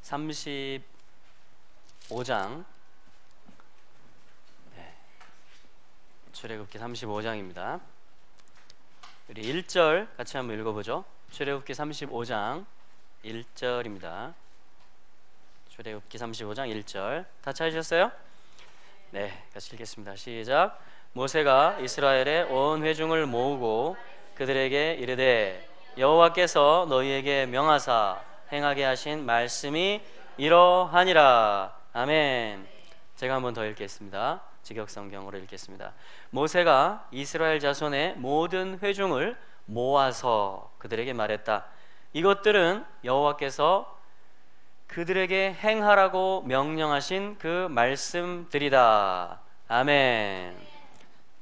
35장, 출애굽기 35장입니다. 우리 1절 같이 한번 읽어보죠. 출애굽기 35장 1절입니다. 출애굽기 35장 1절 다 찾으셨어요? 네, 같이 읽겠습니다. 시작. 모세가 이스라엘의 온 회중을 모으고 그들에게 이르되 여호와께서 너희에게 명하사 행하게 하신 말씀이 이러하니라. 아멘. 제가 한번 더 읽겠습니다. 직역성경으로 읽겠습니다. 모세가 이스라엘 자손의 모든 회중을 모아서 그들에게 말했다. 이것들은 여호와께서 그들에게 행하라고 명령하신 그 말씀들이다. 아멘.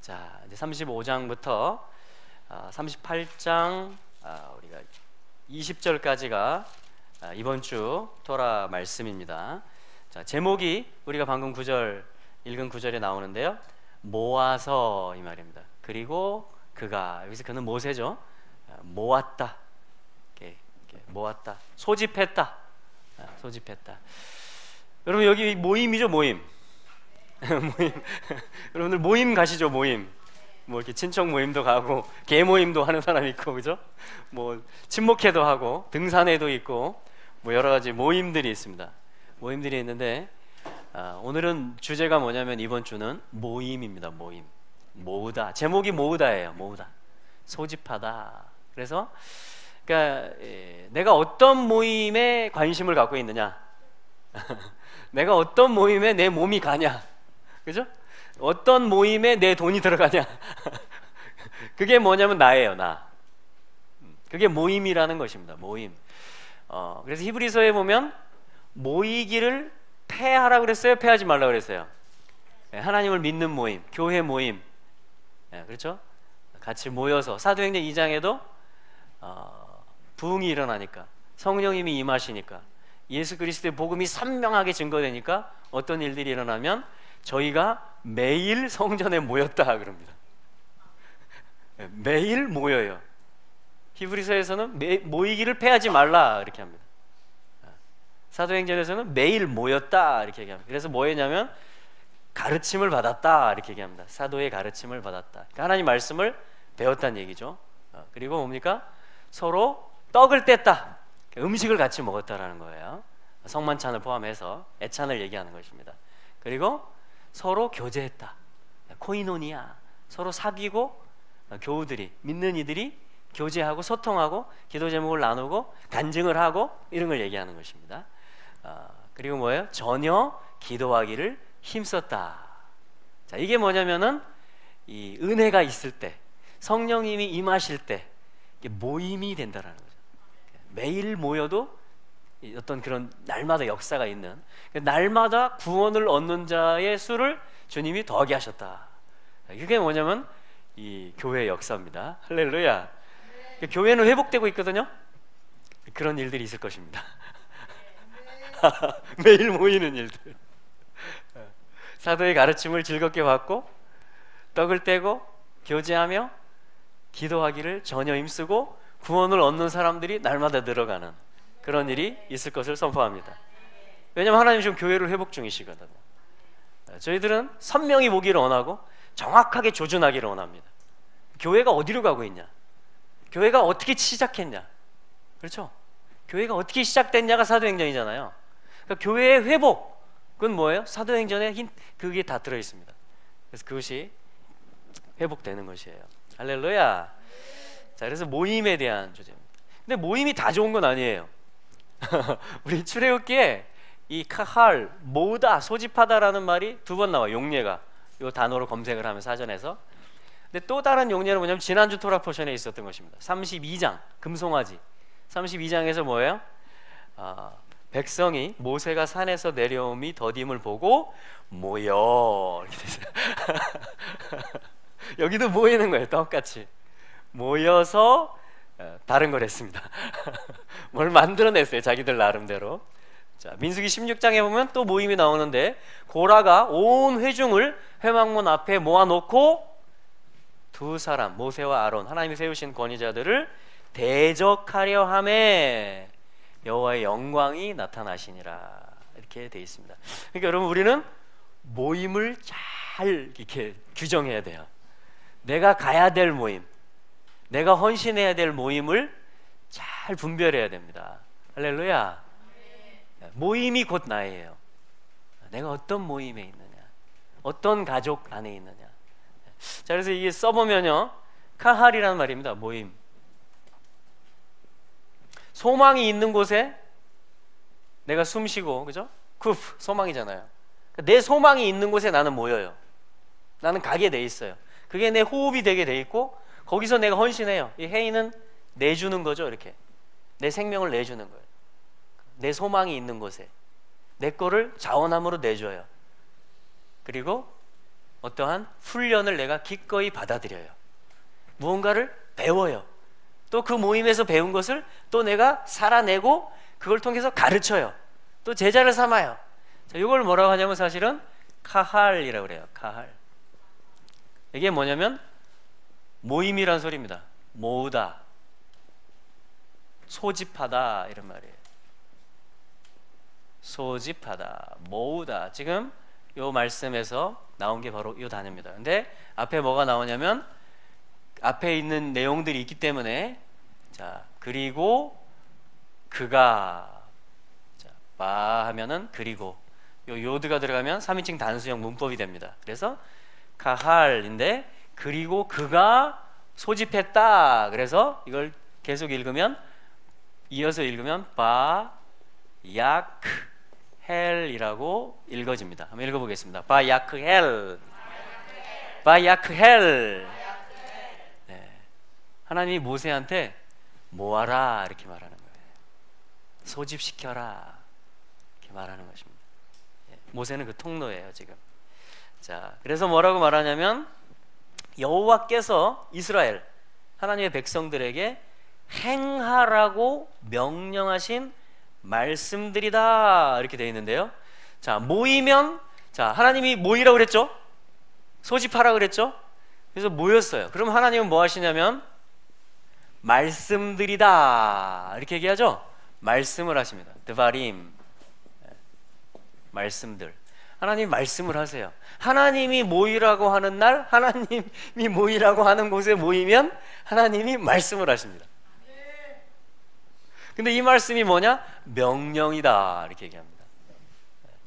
자, 이제 35장부터 38장 우리가 20절까지가 이번 주 토라 말씀입니다. 자, 제목이 우리가 방금 읽은 구절에 나오는데요. 모아서 이 말입니다. 그리고 그가, 여기서 그는 모세죠. 모았다. 이렇게 모았다. 소집했다. 소집했다. 여러분 여기 모임이죠, 모임. 모임. 여러분들 모임 가시죠, 모임. 뭐 이렇게 친척 모임도 가고 개 모임도 하는 사람이 있고, 그죠? 뭐 친목회도 하고 등산회도 있고 뭐 여러 가지 모임들이 있습니다. 모임들이 있는데 오늘은 주제가 뭐냐면 이번 주는 모임입니다. 모임. 모으다. 제목이 모으다예요. 모으다. 소집하다. 그래서 그러니까 내가 어떤 모임에 관심을 갖고 있느냐, 내가 어떤 모임에 내 몸이 가냐, 그죠? 어떤 모임에 내 돈이 들어가냐 그게 뭐냐면 나예요. 나. 그게 모임이라는 것입니다. 모임. 그래서 히브리서에 보면 모이기를 패하라 그랬어요? 패하지 말라 그랬어요? 하나님을 믿는 모임, 교회 모임, 그렇죠? 같이 모여서 사도행전 2장에도 부흥이 일어나니까, 성령님이 임하시니까, 예수 그리스도의 복음이 선명하게 증거되니까 어떤 일들이 일어나면 저희가 매일 성전에 모였다 그럽니다. 매일 모여요. 히브리서에서는 모이기를 패하지 말라 이렇게 합니다. 사도행전에서는 매일 모였다 이렇게 얘기합니다. 그래서 뭐 했냐면 가르침을 받았다 이렇게 얘기합니다. 사도의 가르침을 받았다. 그러니까 하나님 말씀을 배웠다는 얘기죠. 그리고 뭡니까? 서로 떡을 뗐다. 음식을 같이 먹었다라는 거예요. 성만찬을 포함해서 애찬을 얘기하는 것입니다. 그리고 서로 교제했다. 코이노니아. 서로 사귀고 교우들이, 믿는 이들이 교제하고 소통하고 기도 제목을 나누고 간증을 하고 이런 걸 얘기하는 것입니다. 그리고 뭐예요? 전혀 기도하기를 힘썼다. 자, 이게 뭐냐면은 이 은혜가 있을 때, 성령님이 임하실 때 이게 모임이 된다라는 거죠. 매일 모여도 어떤 그런 날마다 역사가 있는, 날마다 구원을 얻는 자의 수를 주님이 더하게 하셨다. 이게 뭐냐면 이 교회의 역사입니다. 할렐루야. 교회는 회복되고 있거든요. 그런 일들이 있을 것입니다. 매일 모이는 일들. 사도의 가르침을 즐겁게 받고 떡을 떼고 교제하며 기도하기를 전혀 힘쓰고 구원을 얻는 사람들이 날마다 늘어가는 그런 일이 있을 것을 선포합니다. 왜냐하면 하나님 지금 교회를 회복 중이시거든요. 저희들은 선명히 보기를 원하고 정확하게 조준하기를 원합니다. 교회가 어디로 가고 있냐, 교회가 어떻게 시작했냐, 그렇죠? 교회가 어떻게 시작됐냐가 사도행전이잖아요. 그러니까 교회의 회복은 뭐예요? 사도행전에 그게 다 들어있습니다. 그래서 그것이 회복되는 것이에요. 할렐루야. 자, 그래서 모임에 대한 주제입니다. 근데 모임이 다 좋은 건 아니에요. 우리 출애굽기에 이 카할, 모으다, 소집하다라는 말이 2번 나와요. 용례가 이 단어로 검색을 하면 사전에서. 근데 또 다른 용례는 뭐냐면 지난주 토라 포션에 있었던 것입니다. 32장 금송아지 32장에서 뭐예요? 백성이 모세가 산에서 내려옴이 더딤을 보고 모여 이렇게 됐어요. 여기도 모이는 거예요. 똑같이 모여서 다른 걸 했습니다. 뭘 만들어냈어요. 자기들 나름대로. 자, 민수기 16장에 보면 또 모임이 나오는데 고라가 온 회중을 회막문 앞에 모아놓고 두 사람, 모세와 아론, 하나님이 세우신 권위자들을 대적하려 하매 여호와의 영광이 나타나시니라 이렇게 되어 있습니다. 그러니까 여러분 우리는 모임을 잘 이렇게 규정해야 돼요. 내가 가야 될 모임, 내가 헌신해야 될 모임을 잘 분별해야 됩니다. 할렐루야. 모임이 곧 나예요. 내가 어떤 모임에 있느냐, 어떤 가족 안에 있느냐. 자, 그래서 이게 써보면요, 카할이라는 말입니다. 모임. 소망이 있는 곳에 내가 숨쉬고, 그죠? 쿠프, 소망이잖아요. 내 소망이 있는 곳에 나는 모여요. 나는 가게 돼 있어요. 그게 내 호흡이 되게 돼 있고, 거기서 내가 헌신해요. 이 회의는 내주는 거죠. 이렇게 내 생명을 내주는 거예요. 내 소망이 있는 곳에 내 거를 자원함으로 내줘요. 그리고 어떠한 훈련을 내가 기꺼이 받아들여요. 무언가를 배워요. 또 그 모임에서 배운 것을 또 내가 살아내고 그걸 통해서 가르쳐요. 또 제자를 삼아요. 자, 이걸 뭐라고 하냐면 사실은 카할이라고 그래요. 카할. 이게 뭐냐면 모임이란 소리입니다. 모으다, 소집하다 이런 말이에요. 소집하다, 모으다. 지금 요 말씀에서 나온 게 바로 이 단어입니다. 근데 앞에 뭐가 나오냐면 앞에 있는 내용들이 있기 때문에, 자, 그리고 그가, 자, 바 하면은 그리고 요 요드가 들어가면 3인칭 단수형 문법이 됩니다. 그래서 카할인데 그리고 그가 소집했다. 그래서 이걸 계속 읽으면, 이어서 읽으면 바 야크 헬이라고 읽어집니다. 한번 읽어보겠습니다. 바 야크 헬, 바 야크 헬. 네. 하나님이 모세한테 모아라 이렇게 말하는 거예요. 소집시켜라 이렇게 말하는 것입니다. 모세는 그 통로예요 지금. 자, 그래서 뭐라고 말하냐면 여호와께서 이스라엘 하나님의 백성들에게 행하라고 명령하신 말씀들이다 이렇게 되어 있는데요. 자, 모이면, 자, 하나님이 모이라고 그랬죠? 소집하라 그랬죠? 그래서 모였어요. 그럼 하나님은 뭐 하시냐면 말씀들이다 이렇게 얘기하죠? 말씀을 하십니다. 드바림, 말씀들. 하나님 말씀을 하세요. 하나님이 모이라고 하는 날, 하나님이 모이라고 하는 곳에 모이면 하나님이 말씀을 하십니다. 근데 이 말씀이 뭐냐? 명령이다 이렇게 얘기합니다.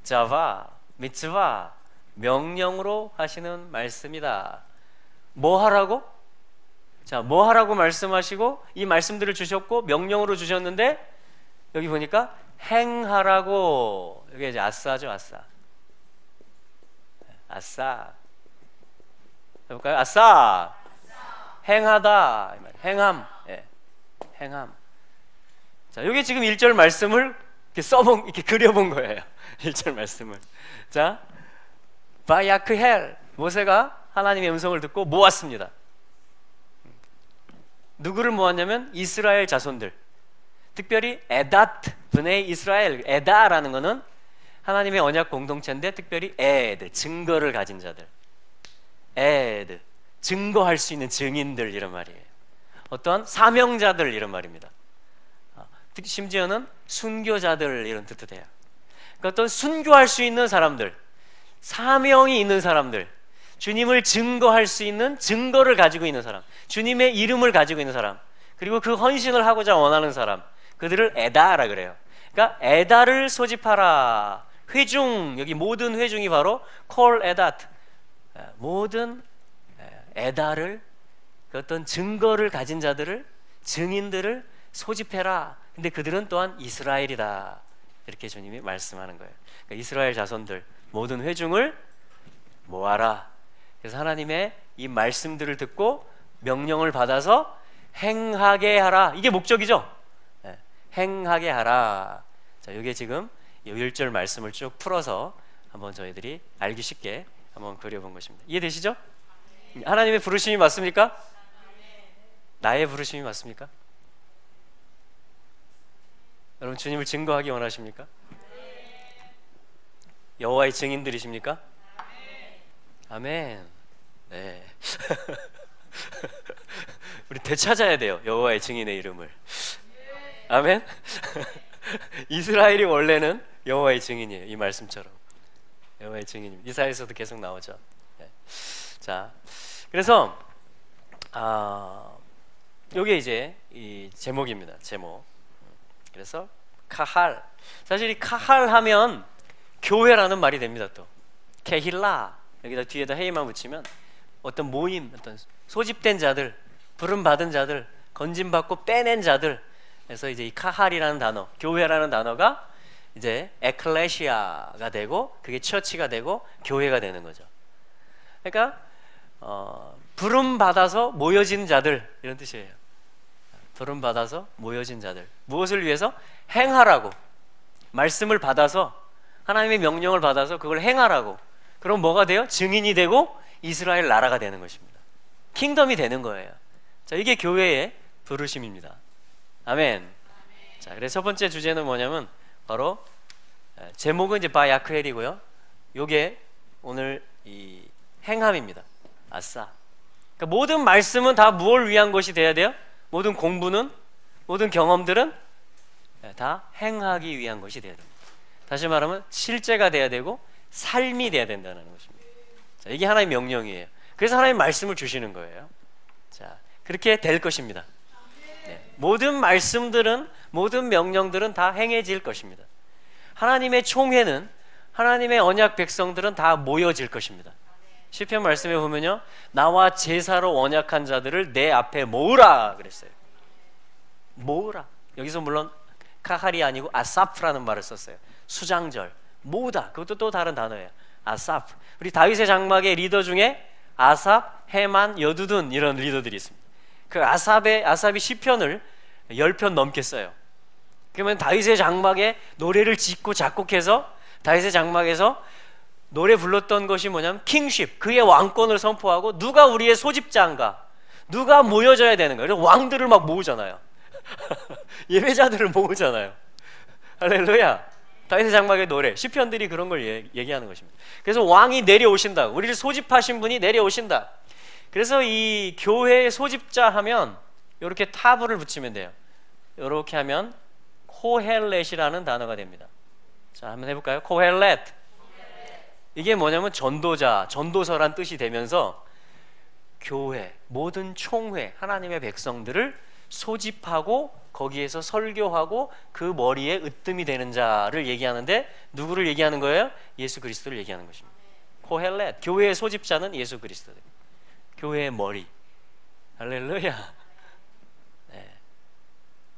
자바, 미츠바, 명령으로 하시는 말씀이다. 뭐 하라고? 자, 뭐 하라고 말씀하시고 이 말씀들을 주셨고 명령으로 주셨는데 여기 보니까 행하라고. 여기 이제 아싸죠. 아싸. 아싸. 해볼까요? 아싸. 행하다. 행함. 예. 행함. 자, 여기 지금 1절 말씀을 이렇게 그려본 거예요. 1절 말씀을. 자, 바야크헬. 모세가 하나님의 음성을 듣고 모았습니다. 누구를 모았냐면 이스라엘 자손들. 특별히 에닷 분의 이스라엘. 에다라는 거는 하나님의 언약 공동체인데 특별히 에드, 증거를 가진 자들. 에드, 증거할 수 있는 증인들 이런 말이에요. 어떠한 사명자들 이런 말입니다. 심지어는 순교자들 이런 뜻도 돼요. 그러니까 어떤 순교할 수 있는 사람들, 사명이 있는 사람들, 주님을 증거할 수 있는 증거를 가지고 있는 사람, 주님의 이름을 가지고 있는 사람, 그리고 그 헌신을 하고자 원하는 사람, 그들을 에다라 그래요. 그러니까 에다를 소집하라. 회중, 여기 모든 회중이 바로 콜 에닷, 모든 에다를, 그 어떤 증거를 가진 자들을, 증인들을 소집해라. 근데 그들은 또한 이스라엘이다 이렇게 주님이 말씀하는 거예요. 그러니까 이스라엘 자손들 모든 회중을 모아라. 그래서 하나님의 이 말씀들을 듣고 명령을 받아서 행하게 하라. 이게 목적이죠. 네. 행하게 하라. 자, 이게 지금 1절 말씀을 쭉 풀어서 한번 저희들이 알기 쉽게 한번 그려본 것입니다. 이해되시죠? 하나님의 부르심이 맞습니까? 나의 부르심이 맞습니까? 여러분 주님을 증거하기 원하십니까? 여호와의 증인들이십니까? 아멘. 네. 우리 되찾아야 돼요. 여호와의 증인의 이름을. 아멘. 이스라엘이 원래는 여호와의 증인이에요. 이 말씀처럼 여호와의 증인입니다. 이사야에서도 계속 나오죠. 네. 자, 그래서 요게 이제 이 제목입니다. 제목. 그래서 카할. 사실 이 카할 하면 교회라는 말이 됩니다. 또 케힐라, 여기다 뒤에다 헤이만 붙이면 어떤 모임, 어떤 소집된 자들, 부름 받은 자들, 건진 받고 빼낸 자들. 그래서 이제 이 카할이라는 단어, 교회라는 단어가 이제 에클레시아가 되고, 그게 처치가 되고 교회가 되는 거죠. 그러니까 부름 받아서 모여진 자들, 이런 뜻이에요. 부름 받아서 모여진 자들. 무엇을 위해서? 행하라고. 말씀을 받아서, 하나님의 명령을 받아서 그걸 행하라고. 그럼 뭐가 돼요? 증인이 되고 이스라엘 나라가 되는 것입니다. 킹덤이 되는 거예요. 자, 이게 교회의 부르심입니다. 아멘. 자, 그래서 첫 번째 주제는 뭐냐면 바로 제목은 이제 바야크엘이고요. 요게 오늘 이 행함입니다. 아싸. 그러니까 모든 말씀은 다 무엇을 위한 것이 돼야 돼요? 모든 공부는, 모든 경험들은 다 행하기 위한 것이 돼야 됩니다. 다시 말하면 실제가 돼야 되고 삶이 돼야 된다는 것입니다. 자, 이게 하나님의 명령이에요. 그래서 하나님 말씀을 주시는 거예요. 자, 그렇게 될 것입니다. 네. 모든 말씀들은, 모든 명령들은 다 행해질 것입니다. 하나님의 총회는, 하나님의 언약 백성들은 다 모여질 것입니다. 시편 말씀에 보면요, 나와 제사로 언약한 자들을 내 앞에 모으라 그랬어요. 모으라. 여기서 물론 카할이 아니고 아사프라는 말을 썼어요. 수장절, 모으다. 그것도 또 다른 단어예요. 아사프. 우리 다윗의 장막의 리더 중에 아삽, 헤만, 여두둔 이런 리더들이 있습니다. 그 아삽이 시편을 10편 넘게 써요. 그러면 다윗의 장막에 노래를 짓고 작곡해서 다윗의 장막에서 노래 불렀던 것이 뭐냐면 킹십, 그의 왕권을 선포하고 누가 우리의 소집자인가, 누가 모여져야 되는가. 그래서 왕들을 막 모으잖아요. 예배자들을 모으잖아요. 할렐루야. 다윗의 장막의 노래, 시편들이 그런 걸 얘기하는 것입니다. 그래서 왕이 내려오신다. 우리를 소집하신 분이 내려오신다. 그래서 이 교회의 소집자 하면 이렇게 타브를 붙이면 돼요. 이렇게 하면 코헬렛이라는 단어가 됩니다. 자, 한번 해볼까요? 코헬렛. 이게 뭐냐면 전도자, 전도서란 뜻이 되면서 교회, 모든 총회, 하나님의 백성들을 소집하고 거기에서 설교하고 그 머리에 으뜸이 되는 자를 얘기하는데, 누구를 얘기하는 거예요? 예수 그리스도를 얘기하는 것입니다. 코헬렛, 교회의 소집자는 예수 그리스도입니다. 교회의 머리. 할렐루야. 네.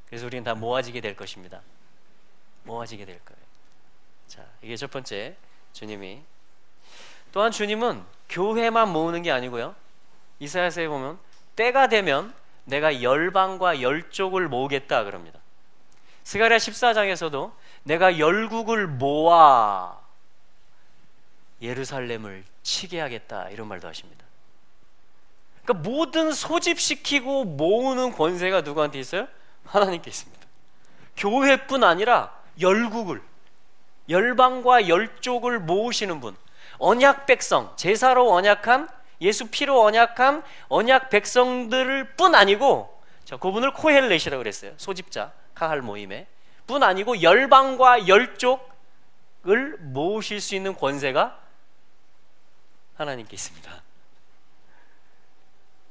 그래서 우리는 다 모아지게 될 것입니다. 모아지게 될 거예요. 자, 이게 첫 번째, 주님이. 또한 주님은 교회만 모으는 게 아니고요, 이사야서에 보면 때가 되면 내가 열방과 열족을 모으겠다 그럽니다. 스가랴 14장에서도 내가 열국을 모아 예루살렘을 치게 하겠다 이런 말도 하십니다. 그러니까 모든 소집시키고 모으는 권세가 누구한테 있어요? 하나님께 있습니다. 교회뿐 아니라 열국을, 열방과 열족을 모으시는 분, 언약 백성, 제사로 언약한, 예수 피로 언약한 언약 백성들을 뿐 아니고, 자, 그분을 코헬렛이라고 그랬어요. 소집자, 카할 모임에 뿐 아니고 열방과 열족을 모으실 수 있는 권세가 하나님께 있습니다.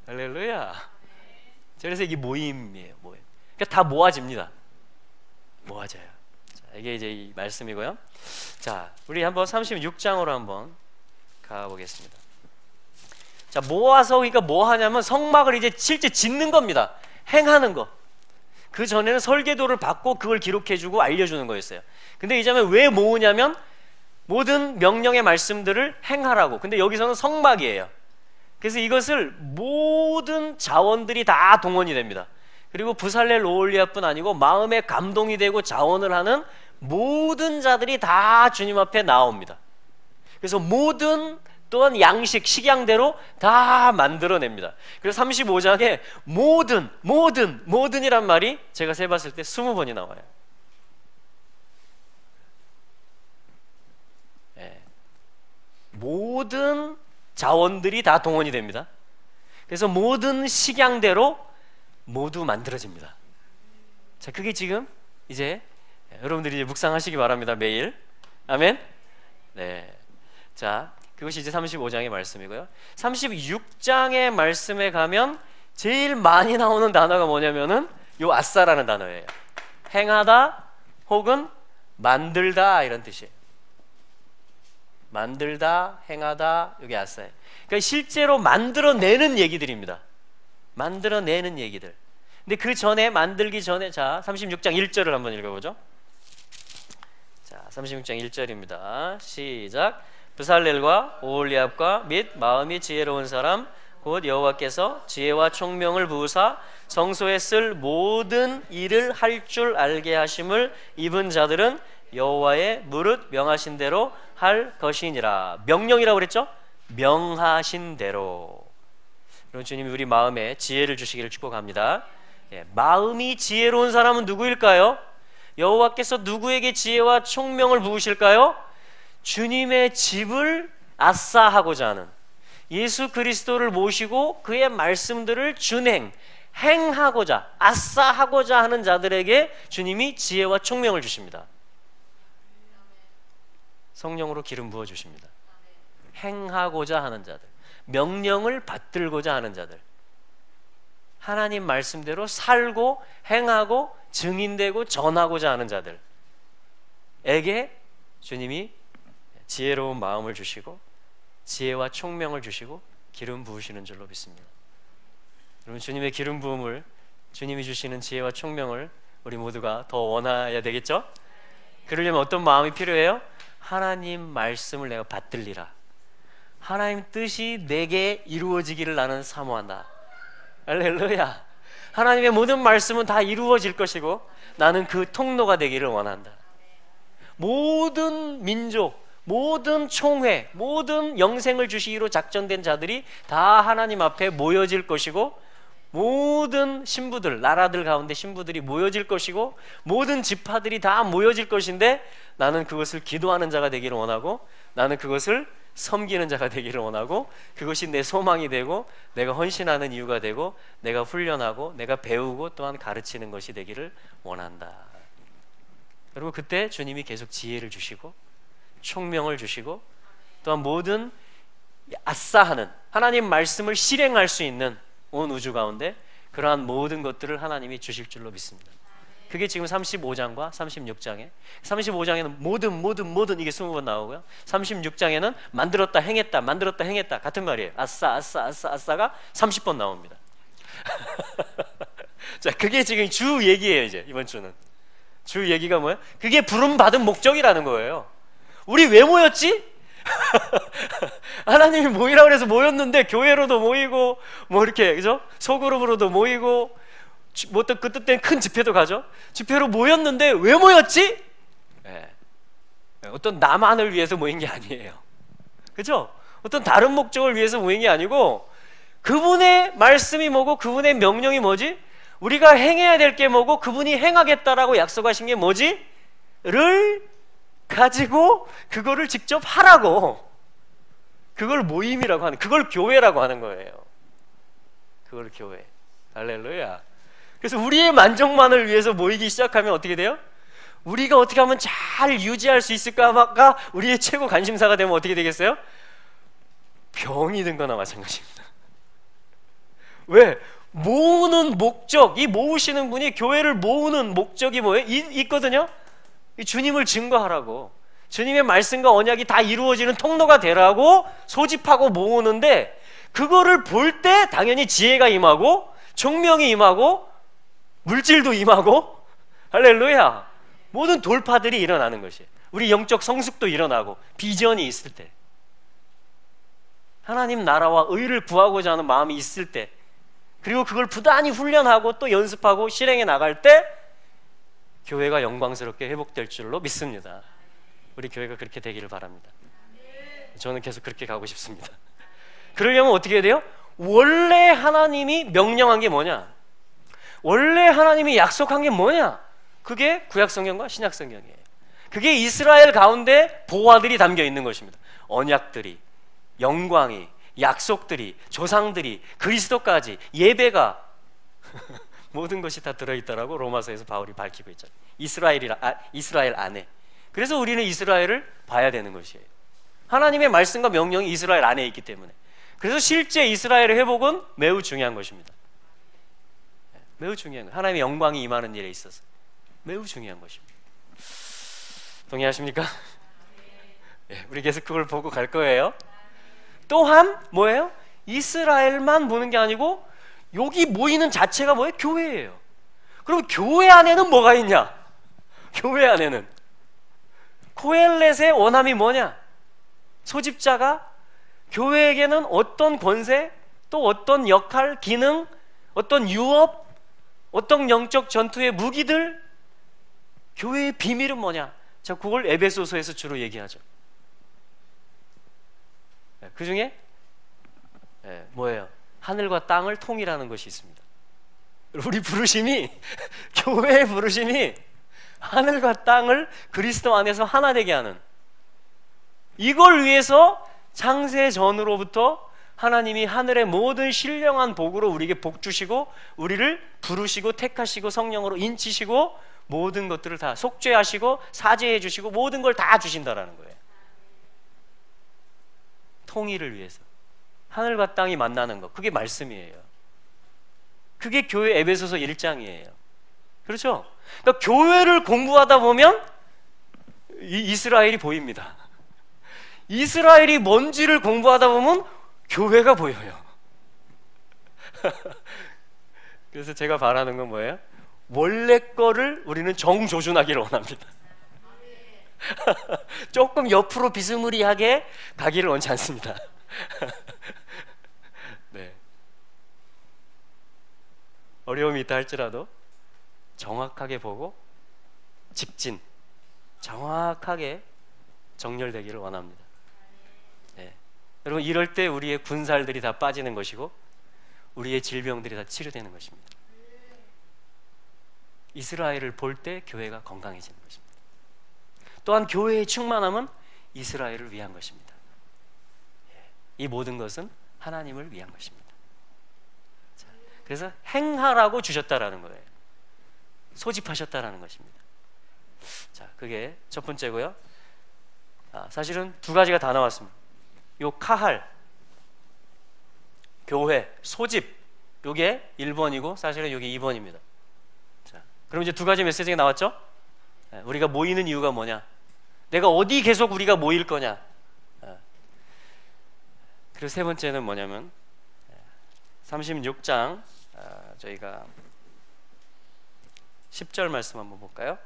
할렐루야. 그래서 이게 모임이에요. 모임. 그러니까 다 모아집니다. 모아져요. 자, 이게 이제 이 말씀이고요. 자, 우리 한번 36장으로 한번 가보겠습니다. 자, 모아서, 그러니까 뭐 하냐면 성막을 이제 실제 짓는 겁니다. 행하는 거. 그 전에는 설계도를 받고 그걸 기록해주고 알려주는 거였어요. 근데 이제는 왜 모으냐면 모든 명령의 말씀들을 행하라고. 근데 여기서는 성막이에요. 그래서 이것을 모든 자원들이 다 동원이 됩니다. 그리고 부살렐 오홀리아뿐 아니고 마음에 감동이 되고 자원을 하는 모든 자들이 다 주님 앞에 나옵니다. 그래서 모든, 또한 양식, 식양대로 다 만들어냅니다. 그래서 35장에 모든이란 말이 제가 세봤을 때 20번이 나와요. 네. 모든 자원들이 다 동원이 됩니다. 그래서 모든 식양대로 모두 만들어집니다. 자, 그게 지금 이제 여러분들이 이제 묵상하시기 바랍니다. 매일. 아멘. 네. 자, 그것이 이제 35장의 말씀이고요. 36장의 말씀에 가면 제일 많이 나오는 단어가 뭐냐면은 요 아싸라는 단어예요. 행하다 혹은 만들다 이런 뜻이에요. 만들다, 행하다, 이게 아싸예요. 그러니까 실제로 만들어내는 얘기들입니다. 만들어내는 얘기들. 근데 그 전에, 만들기 전에, 자 36장 1절을 한번 읽어보죠. 자 36장 1절입니다. 시작. 브살렐과 오홀리압과 및 마음이 지혜로운 사람 곧 여호와께서 지혜와 총명을 부으사 성소에 쓸 모든 일을 할 줄 알게 하심을 입은 자들은 여호와의 무릇 명하신 대로 할 것이니라. 명령이라고 그랬죠? 명하신 대로. 그럼 주님이 우리 마음에 지혜를 주시기를 축복합니다. 마음이 지혜로운 사람은 누구일까요? 여호와께서 누구에게 지혜와 총명을 부으실까요? 주님의 집을 아싸하고자 하는, 예수 그리스도를 모시고 그의 말씀들을 준행, 행하고자, 아싸하고자 하는 자들에게 주님이 지혜와 총명을 주십니다. 성령으로 기름 부어 주십니다. 행하고자 하는 자들, 명령을 받들고자 하는 자들, 하나님 말씀대로 살고 행하고 증인되고 전하고자 하는 자들에게 주님이 지혜로운 마음을 주시고 지혜와 총명을 주시고 기름 부으시는 줄로 믿습니다. 여러분, 주님의 기름 부음을, 주님이 주시는 지혜와 총명을 우리 모두가 더 원해야 되겠죠? 그러려면 어떤 마음이 필요해요? 하나님 말씀을 내가 받들리라, 하나님 뜻이 내게 이루어지기를 나는 사모한다. 할렐루야. 하나님의 모든 말씀은 다 이루어질 것이고 나는 그 통로가 되기를 원한다. 모든 민족, 모든 총회, 모든 영생을 주시기로 작정된 자들이 다 하나님 앞에 모여질 것이고, 모든 신부들, 나라들 가운데 신부들이 모여질 것이고, 모든 지파들이 다 모여질 것인데 나는 그것을 기도하는 자가 되기를 원하고, 나는 그것을 섬기는 자가 되기를 원하고, 그것이 내 소망이 되고 내가 헌신하는 이유가 되고 내가 훈련하고 내가 배우고 또한 가르치는 것이 되기를 원한다. 여러분, 그때 주님이 계속 지혜를 주시고 총명을 주시고 또한 모든 아싸하는 하나님 말씀을 실행할 수 있는 온 우주 가운데 그러한 모든 것들을 하나님이 주실 줄로 믿습니다. 그게 지금 35장과 36장에, 35장에는 모든 이게 20번 나오고요, 36장에는 만들었다 행했다 만들었다 행했다 같은 말이에요. 아싸가 30번 나옵니다. 자, 그게 지금 주 얘기예요. 이제 이번 주는 주 얘기가 뭐예요? 그게 부름받은 목적이라는 거예요. 우리 왜 모였지? 하나님이 모이라고 그래서 모였는데, 교회로도 모이고 뭐 이렇게, 그죠? 소그룹으로도 모이고 뭐 또 그 뜻 큰 집회도 가죠. 집회로 모였는데 왜 모였지? 네. 어떤 나만을 위해서 모인 게 아니에요. 그죠? 어떤 다른 목적을 위해서 모인 게 아니고, 그분의 말씀이 뭐고 그분의 명령이 뭐지? 우리가 행해야 될 게 뭐고 그분이 행하겠다라고 약속하신 게 뭐지? 를 가지고 그거를 직접 하라고, 그걸 모임이라고 하는, 그걸 교회라고 하는 거예요. 그걸 교회. 할렐루야. 그래서 우리의 만족만을 위해서 모이기 시작하면 어떻게 돼요? 우리가 어떻게 하면 잘 유지할 수 있을까가 우리의 최고 관심사가 되면 어떻게 되겠어요? 병이 든 거나 마찬가지입니다. 왜? 모으는 목적, 이 모으시는 분이, 교회를 모으는 목적이 뭐예요? 있거든요? 이 주님을 증거하라고, 주님의 말씀과 언약이 다 이루어지는 통로가 되라고 소집하고 모으는데, 그거를 볼 때 당연히 지혜가 임하고 총명이 임하고 물질도 임하고, 할렐루야, 모든 돌파들이 일어나는 것이에요. 우리 영적 성숙도 일어나고 비전이 있을 때, 하나님 나라와 의를 구하고자 하는 마음이 있을 때, 그리고 그걸 부단히 훈련하고 또 연습하고 실행해 나갈 때 교회가 영광스럽게 회복될 줄로 믿습니다. 우리 교회가 그렇게 되기를 바랍니다. 저는 계속 그렇게 가고 싶습니다. 그러려면 어떻게 해야 돼요? 원래 하나님이 명령한 게 뭐냐? 원래 하나님이 약속한 게 뭐냐? 그게 구약성경과 신약성경이에요. 그게 이스라엘 가운데 보화들이 담겨 있는 것입니다. 언약들이, 영광이, 약속들이, 조상들이, 그리스도까지, 예배가 모든 것이 다 들어있다라고 로마서에서 바울이 밝히고 있잖아요. 이스라엘 안에. 그래서 우리는 이스라엘을 봐야 되는 것이에요. 하나님의 말씀과 명령이 이스라엘 안에 있기 때문에. 그래서 실제 이스라엘의 회복은 매우 중요한 것입니다. 매우 중요한 것. 하나님의 영광이 임하는 일에 있어서 매우 중요한 것입니다. 동의하십니까? 네, 우리 계속 그걸 보고 갈 거예요. 또한 뭐예요? 이스라엘만 보는 게 아니고 여기 모이는 자체가 뭐예요? 교회예요. 그럼 교회 안에는 뭐가 있냐? 교회 안에는 코엘렛의 원함이 뭐냐? 소집자가 교회에게는 어떤 권세, 또 어떤 역할, 기능, 어떤 유업, 어떤 영적 전투의 무기들, 교회의 비밀은 뭐냐? 자, 그걸 에베소서에서 주로 얘기하죠. 그 중에 뭐예요? 하늘과 땅을 통일하는 것이 있습니다. 우리 부르심이 교회의 부르심이 하늘과 땅을 그리스도 안에서 하나 되게 하는, 이걸 위해서 창세 전으로부터 하나님이 하늘의 모든 신령한 복으로 우리에게 복 주시고 우리를 부르시고 택하시고 성령으로 인치시고 모든 것들을 다 속죄하시고 사죄해 주시고 모든 걸 다 주신다라는 거예요. 통일을 위해서 하늘과 땅이 만나는 것, 그게 말씀이에요. 그게 교회 에베소서 1장이에요. 그렇죠? 그러니까 교회를 공부하다 보면 이스라엘이 보입니다. 이스라엘이 뭔지를 공부하다 보면 교회가 보여요. 그래서 제가 바라는 건 뭐예요? 원래 거를 우리는 정조준하기를 원합니다. 조금 옆으로 비스무리하게 가기를 원치 않습니다. 네. 어려움이 있다 할지라도 정확하게 보고 직진, 정확하게 정렬되기를 원합니다. 네. 여러분, 이럴 때 우리의 군살들이 다 빠지는 것이고 우리의 질병들이 다 치료되는 것입니다. 이스라엘을 볼 때 교회가 건강해지는 것입니다. 또한 교회의 충만함은 이스라엘을 위한 것입니다. 이 모든 것은 하나님을 위한 것입니다. 자, 그래서 행하라고 주셨다라는 거예요. 소집하셨다라는 것입니다. 자, 그게 첫 번째고요. 사실은 두 가지가 다 나왔습니다. 요 카할, 교회, 소집, 요게 1번이고 사실은 요게 2번입니다. 자, 그럼 이제 두 가지 메시지가 나왔죠? 우리가 모이는 이유가 뭐냐? 내가 어디 계속 우리가 모일 거냐? 그리고 세 번째는 뭐냐면 36장 저희가 10절 말씀 한번 볼까요?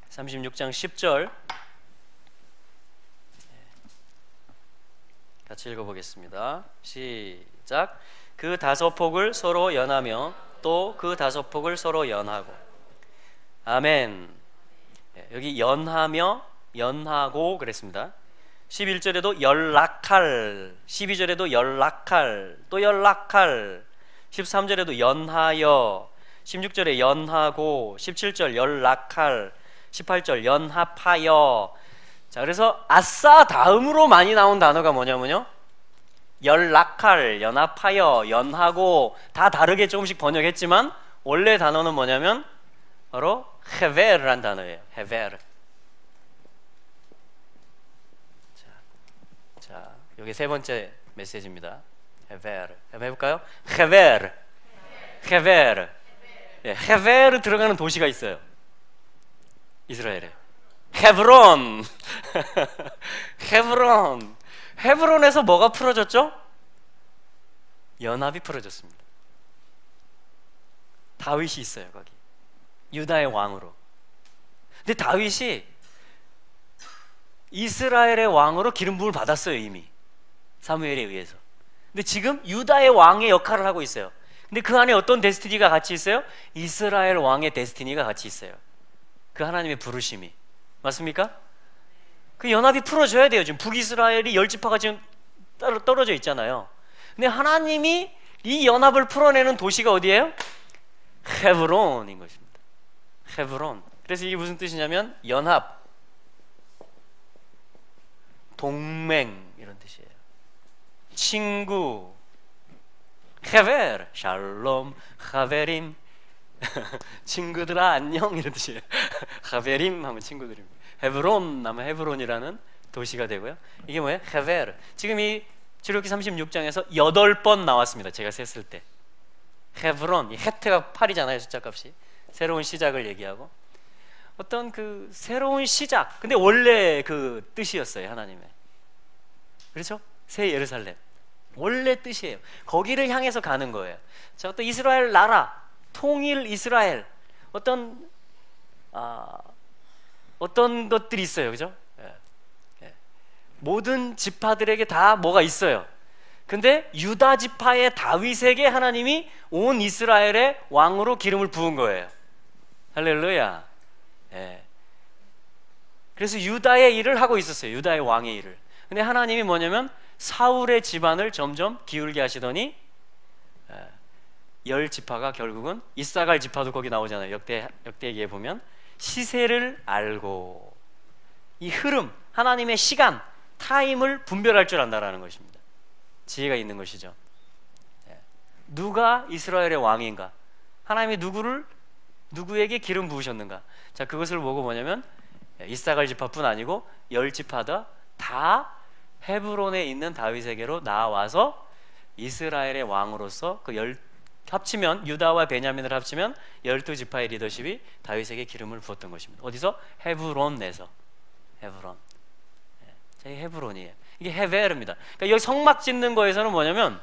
36장 10절 같이 읽어보겠습니다. 시작. 그 다섯 폭을 서로 연하며 또 그 다섯 폭을 서로 연하고. 아멘. 여기 연하며 연하고 그랬습니다. 11절에도 연락할, 12절에도 연락할, 또 연락할, 13절에도 연하여, 16절에 연하고, 17절 연락할, 18절 연합하여. 자, 그래서 아싸 다음으로 많이 나온 단어가 뭐냐면요, 연락할, 연합하여, 연하고, 다 다르게 조금씩 번역했지만 원래 단어는 뭐냐면 바로 헤베르란 단어예요. 헤베르. 자, 여기 세 번째 메시지입니다. 헤베르. 한번 해볼까요? 헤베르. 헤베르. 예, 헤베르 들어가는 도시가 있어요. 이스라엘에. 헤브론. 헤브론. 헤브론에서 뭐가 풀어졌죠? 연합이 풀어졌습니다. 다윗이 있어요, 거기. 유다의 왕으로. 근데 다윗이 이스라엘의 왕으로 기름 부음을 받았어요, 이미. 사무엘에 의해서. 근데 지금 유다의 왕의 역할을 하고 있어요. 근데 그 안에 어떤 데스티니가 같이 있어요? 이스라엘 왕의 데스티니가 같이 있어요. 그 하나님의 부르심이. 맞습니까? 그 연합이 풀어져야 돼요. 지금 북이스라엘이 10지파가 지금 떨어져 있잖아요. 근데 하나님이 이 연합을 풀어내는 도시가 어디예요? 헤브론인 것입니다. 헤브론. 그래서 이게 무슨 뜻이냐면 연합, 동맹 이런 뜻이에요. 친구, 헤벨, 샬롬, 하베림. 친구들아 안녕 이런 뜻이에요. 하베림 하면 친구들입니다. 헤브론 하면 헤브론이라는 도시가 되고요. 이게 뭐예요? 헤벨. 지금 이 출애굽기 36장에서 8번 나왔습니다. 제가 셌을 때. 헤브론, 이 헤트가 8이잖아요. 숫자값이. 새로운 시작을 얘기하고 어떤 그 새로운 시작. 근데 원래 그 뜻이었어요. 하나님의. 그렇죠? 새 예루살렘. 원래 뜻이에요. 거기를 향해서 가는 거예요. 자, 어떤 이스라엘 나라, 통일 이스라엘, 어떤 것들이 있어요, 그죠? 모든 지파들에게 다 뭐가 있어요. 근데 유다 지파의 다윗에게 하나님이 온 이스라엘의 왕으로 기름을 부은 거예요. 할렐루야. 그래서 유다의 일을 하고 있었어요. 유다의 왕의 일을. 근데 하나님이 뭐냐면 사울의 집안을 점점 기울게 하시더니 10지파가 결국은 이사갈 지파도 거기 나오잖아요. 역대기에 보면 시세를 알고 이 흐름, 하나님의 시간, 타임을 분별할 줄 안다라는 것입니다. 지혜가 있는 것이죠. 누가 이스라엘의 왕인가? 하나님이 누구에게 기름 부으셨는가? 자, 그것을 보고 뭐냐면 이사갈 지파뿐 아니고 10지파다 다 헤브론에 있는 다윗에게로 나와서 이스라엘의 왕으로서 합치면 유다와 베냐민을 합치면 12지파의 리더십이 다윗에게 기름을 부었던 것입니다. 어디서? 헤브론에서. 헤브론. 자, 이 헤브론이에요. 이게 헤베르입니다. 그러니까 여기 성막 짓는 거에서는 뭐냐면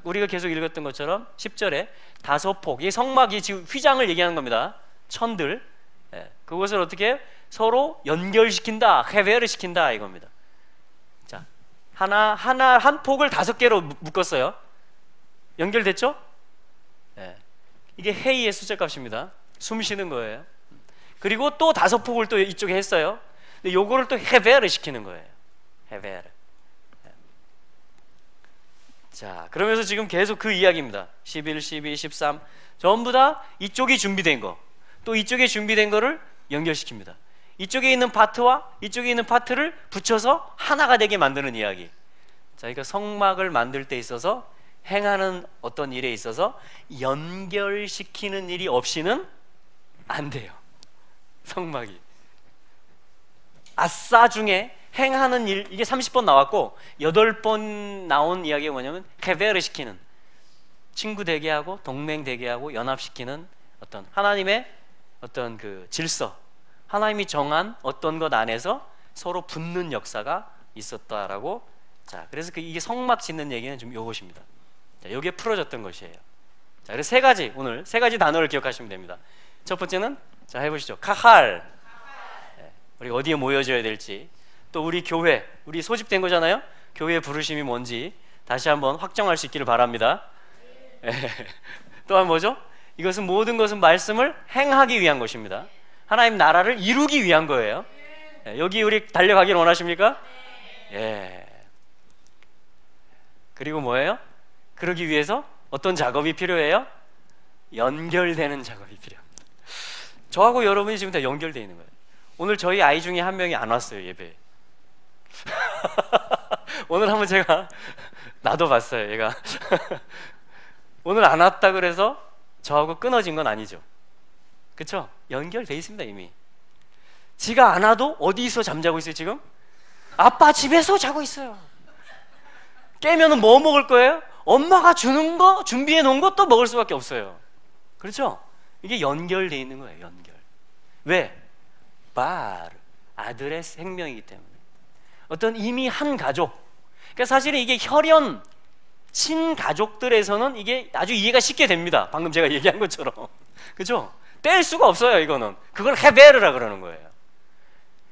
우리가 계속 읽었던 것처럼 10절에 다섯 폭, 이 성막이 지금 휘장을 얘기하는 겁니다. 천들. 그것을 어떻게 서로 연결시킨다, 헤베르 시킨다 이겁니다. 자, 한 폭을 5개로 묶었어요. 연결됐죠? 이게 헤이의 숫자값입니다. 숨 쉬는 거예요. 그리고 또 5폭을 또 이쪽에 했어요. 근데 요거를 또 헤베르 시키는 거예요. 헤베르. 자, 그러면서 지금 계속 그 이야기입니다. 11, 12, 13 전부 다 이쪽이 준비된 거, 또 이쪽에 준비된 거를 연결시킵니다. 이쪽에 있는 파트와 이쪽에 있는 파트를 붙여서 하나가 되게 만드는 이야기. 자, 그러니까 성막을 만들 때 있어서 행하는 어떤 일에 있어서 연결시키는 일이 없이는 안 돼요. 성막이. 아싸 중에 행하는 일, 이게 30번 나왔고 8번 나온 이야기가 뭐냐면 헤베르 시키는, 친구 되게 하고 동맹 되게 하고 연합시키는 어떤 하나님의 어떤 그 질서, 하나님이 정한 어떤 것 안에서 서로 붙는 역사가 있었다라고. 자, 그래서 이게 성막 짓는 얘기는 좀 요것입니다. 자, 여기에 풀어졌던 것이에요. 자, 그래서 오늘 세 가지 단어를 기억하시면 됩니다. 첫 번째는, 자, 해보시죠. 카할. 우리가 어디에 모여져야 될지, 또 우리 교회, 우리 소집된 거잖아요. 교회 부르심이 뭔지 다시 한번 확정할 수 있기를 바랍니다. 또한 뭐죠? 이것은 모든 것은 말씀을 행하기 위한 것입니다. 하나님 나라를 이루기 위한 거예요. 여기 우리 달려가길 원하십니까? 그리고 뭐예요? 그러기 위해서 어떤 작업이 필요해요? 연결되는 작업이 필요합니다. 저하고 여러분이 지금 다 연결되어 있는 거예요. 오늘 저희 아이 중에 한 명이 안 왔어요, 예배에. 오늘 한번 제가 나도 봤어요, 얘가. 오늘 안 왔다 그래서 저하고 끊어진 건 아니죠. 그쵸? 연결돼 있습니다, 이미. 지가 안 와도 어디서 잠자고 있어요, 지금? 아빠 집에서 자고 있어요. 깨면은 뭐 먹을 거예요? 엄마가 주는 거, 준비해 놓은 것도 먹을 수밖에 없어요. 그렇죠? 이게 연결돼 있는 거예요, 연결. 왜? 아들의 생명이기 때문에. 어떤 이미 한 가족. 그러니까 사실은 이게 혈연 친가족들에서는 이게 아주 이해가 쉽게 됩니다. 방금 제가 얘기한 것처럼. 그죠? 뗄 수가 없어요, 이거는. 그걸 헤베르라 그러는 거예요.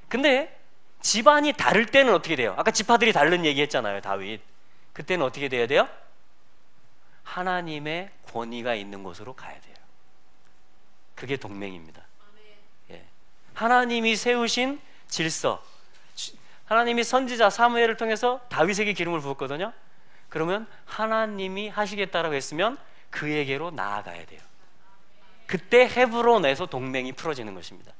근데 집안이 다를 때는 어떻게 돼요? 아까 지파들이 다른 얘기 했잖아요, 다윗. 그때는 어떻게 돼야 돼요? 하나님의 권위가 있는 곳으로 가야 돼요. 그게 동맹입니다. 하나님이 세우신 질서, 하나님이 선지자 사무엘을 통해서 다윗에게 기름을 부었거든요. 그러면 하나님이 하시겠다라고 했으면 그에게로 나아가야 돼요. 그때 헤브론에서 동맹이 풀어지는 것입니다.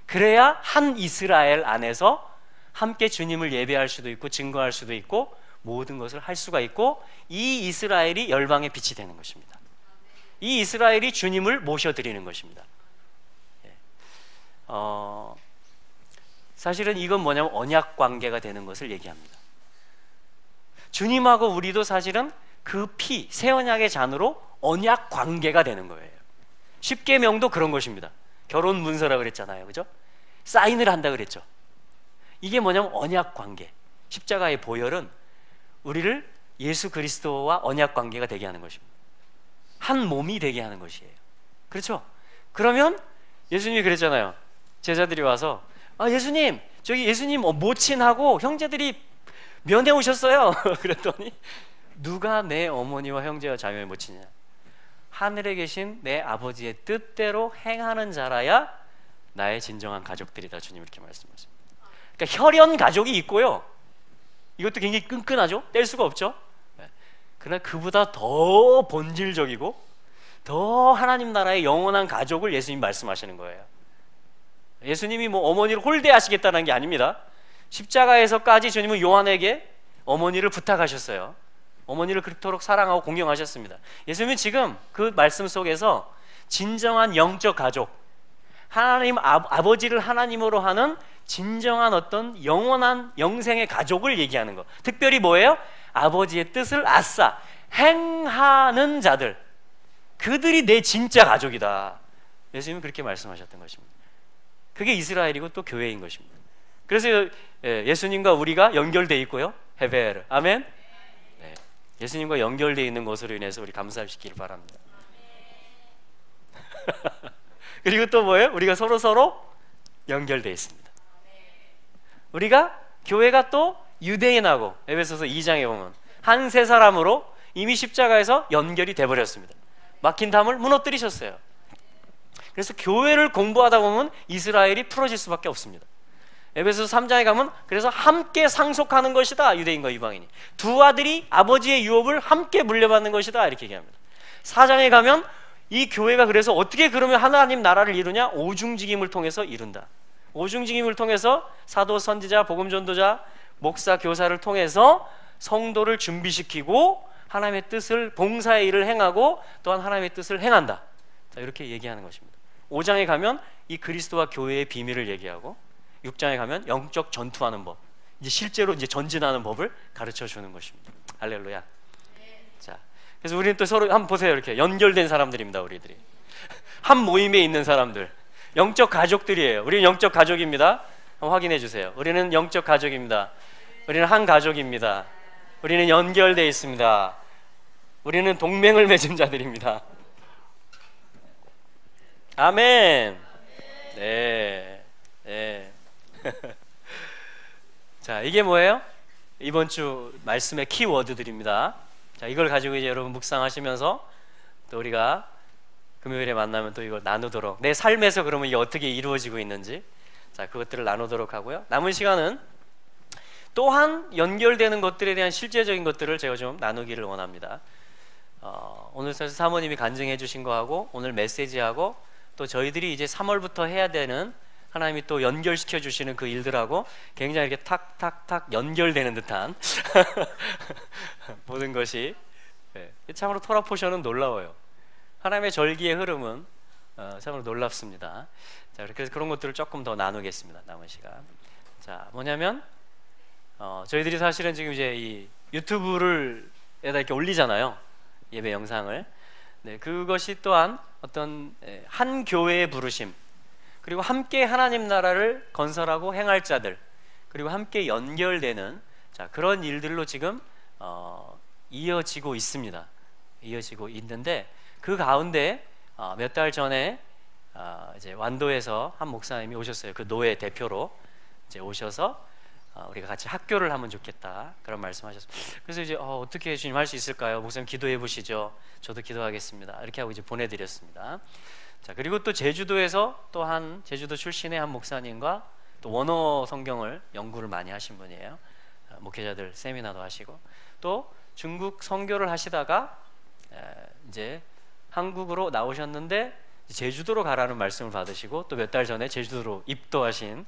그래야 한 이스라엘 안에서 함께 주님을 예배할 수도 있고 증거할 수도 있고 모든 것을 할 수가 있고, 이 이스라엘이 열방의 빛이 되는 것입니다. 이 이스라엘이 주님을 모셔드리는 것입니다. 사실은 이건 뭐냐면 언약 관계가 되는 것을 얘기합니다. 주님하고 우리도 사실은 그 피, 새 언약의 잔으로 언약 관계가 되는 거예요. 십계명도 그런 것입니다. 결혼 문서라 그랬잖아요, 그죠? 사인을 한다 그랬죠. 이게 뭐냐면 언약 관계. 십자가의 보혈은 우리를 예수 그리스도와 언약 관계가 되게 하는 것입니다. 한 몸이 되게 하는 것이에요. 그렇죠? 그러면 예수님이 그랬잖아요. 제자들이 와서 예수님, 저기 예수님 모친하고 형제들이 면회 오셨어요. 그랬더니 누가 내 어머니와 형제와 자매의 모친이냐? 하늘에 계신 내 아버지의 뜻대로 행하는 자라야 나의 진정한 가족들이다. 주님 이렇게 말씀하십니다. 그러니까 혈연 가족이 있고요, 이것도 굉장히 끈끈하죠. 뗄 수가 없죠. 그러나 그보다 더 본질적이고 더 하나님 나라의 영원한 가족을 예수님이 말씀하시는 거예요. 예수님이 뭐 어머니를 홀대하시겠다는 게 아닙니다. 십자가에서까지 주님은 요한에게 어머니를 부탁하셨어요. 어머니를 그토록 사랑하고 공경하셨습니다. 예수님은 지금 그 말씀 속에서 진정한 영적 가족, 하나님 아버지를 하나님으로 하는 진정한 어떤 영원한 영생의 가족을 얘기하는 것. 특별히 뭐예요? 아버지의 뜻을 아싸 행하는 자들, 그들이 내 진짜 가족이다. 예수님은 그렇게 말씀하셨던 것입니다. 그게 이스라엘이고 또 교회인 것입니다. 그래서 예수님과 우리가 연결되어 있고요, 헤베르, 아멘. 네. 예수님과 연결되어 있는 것으로 인해서 우리 감사하시길 바랍니다. 그리고 또 뭐예요? 우리가 서로 연결되어 있습니다. 우리가 교회가 또 유대인하고, 에베소서 2장에 보면 한 세 사람으로 이미 십자가에서 연결이 돼버렸습니다. 막힌 담을 무너뜨리셨어요. 그래서 교회를 공부하다 보면 이스라엘이 풀어질 수밖에 없습니다. 에베소서 3장에 가면 그래서 함께 상속하는 것이다. 유대인과 이방인이 두 아들이 아버지의 유업을 함께 물려받는 것이다. 이렇게 얘기합니다. 4장에 가면 이 교회가 그래서 어떻게 그러면 하나님 나라를 이루냐? 오중직임을 통해서 이룬다. 오중직임을 통해서 사도, 선지자, 복음 전도자, 목사, 교사를 통해서 성도를 준비시키고 하나님의 뜻을, 봉사의 일을 행하고 또한 하나님의 뜻을 행한다. 자, 이렇게 얘기하는 것입니다. 5장에 가면 이 그리스도와 교회의 비밀을 얘기하고, 6장에 가면 영적 전투하는 법, 이제 실제로 이제 전진하는 법을 가르쳐 주는 것입니다. 할렐루야. 자, 그래서 우리는 또 서로 한번 보세요. 이렇게 연결된 사람들입니다. 우리들이 한 모임에 있는 사람들, 영적 가족들이에요. 우리는 영적 가족입니다. 한번 확인해 주세요. 우리는 영적 가족입니다. 우리는 한 가족입니다. 우리는 연결되어 있습니다. 우리는 동맹을 맺은 자들입니다. 아멘. 네. 네. 자, 이게 뭐예요? 이번 주 말씀의 키워드들입니다. 자, 이걸 가지고 이제 여러분 묵상하시면서 또 우리가 금요일에 만나면 또 이걸 나누도록, 내 삶에서 그러면 이게 어떻게 이루어지고 있는지, 자, 그것들을 나누도록 하고요. 남은 시간은 또한 연결되는 것들에 대한 실제적인 것들을 제가 좀 나누기를 원합니다. 오늘 사모님이 간증해 주신 거하고 오늘 메시지하고 또 저희들이 이제 3월부터 해야 되는, 하나님이 또 연결시켜 주시는 그 일들하고 굉장히 이렇게 탁탁탁 연결되는 듯한 모든 것이, 참으로 토라 포션은 놀라워요. 하나님의 절기의 흐름은 참으로 놀랍습니다. 자, 그래서 그런 것들을 조금 더 나누겠습니다. 남은 시간. 자, 뭐냐면 저희들이 사실은 지금 이제 이 유튜브를 에다 이렇게 올리잖아요, 예배 영상을. 네, 그것이 또한 어떤 한 교회의 부르심, 그리고 함께 하나님 나라를 건설하고 행할 자들, 그리고 함께 연결되는, 자, 그런 일들로 지금 이어지고 있습니다. 이어지고 있는데, 그 가운데 몇 달 전에 이제 완도에서 한 목사님이 오셨어요. 그 노예 대표로 이제 오셔서 우리가 같이 학교를 하면 좋겠다, 그런 말씀하셨어요. 그래서 이제 어떻게 주님 할 수 있을까요? 목사님 기도해 보시죠. 저도 기도하겠습니다. 이렇게 하고 이제 보내드렸습니다. 자, 그리고 또 제주도에서 또 한 제주도 출신의 한 목사님과 또 원어 성경을 연구를 많이 하신 분이에요. 목회자들 세미나도 하시고, 또 중국 선교를 하시다가 이제 한국으로 나오셨는데 제주도로 가라는 말씀을 받으시고, 또 몇 달 전에 제주도로 입도하신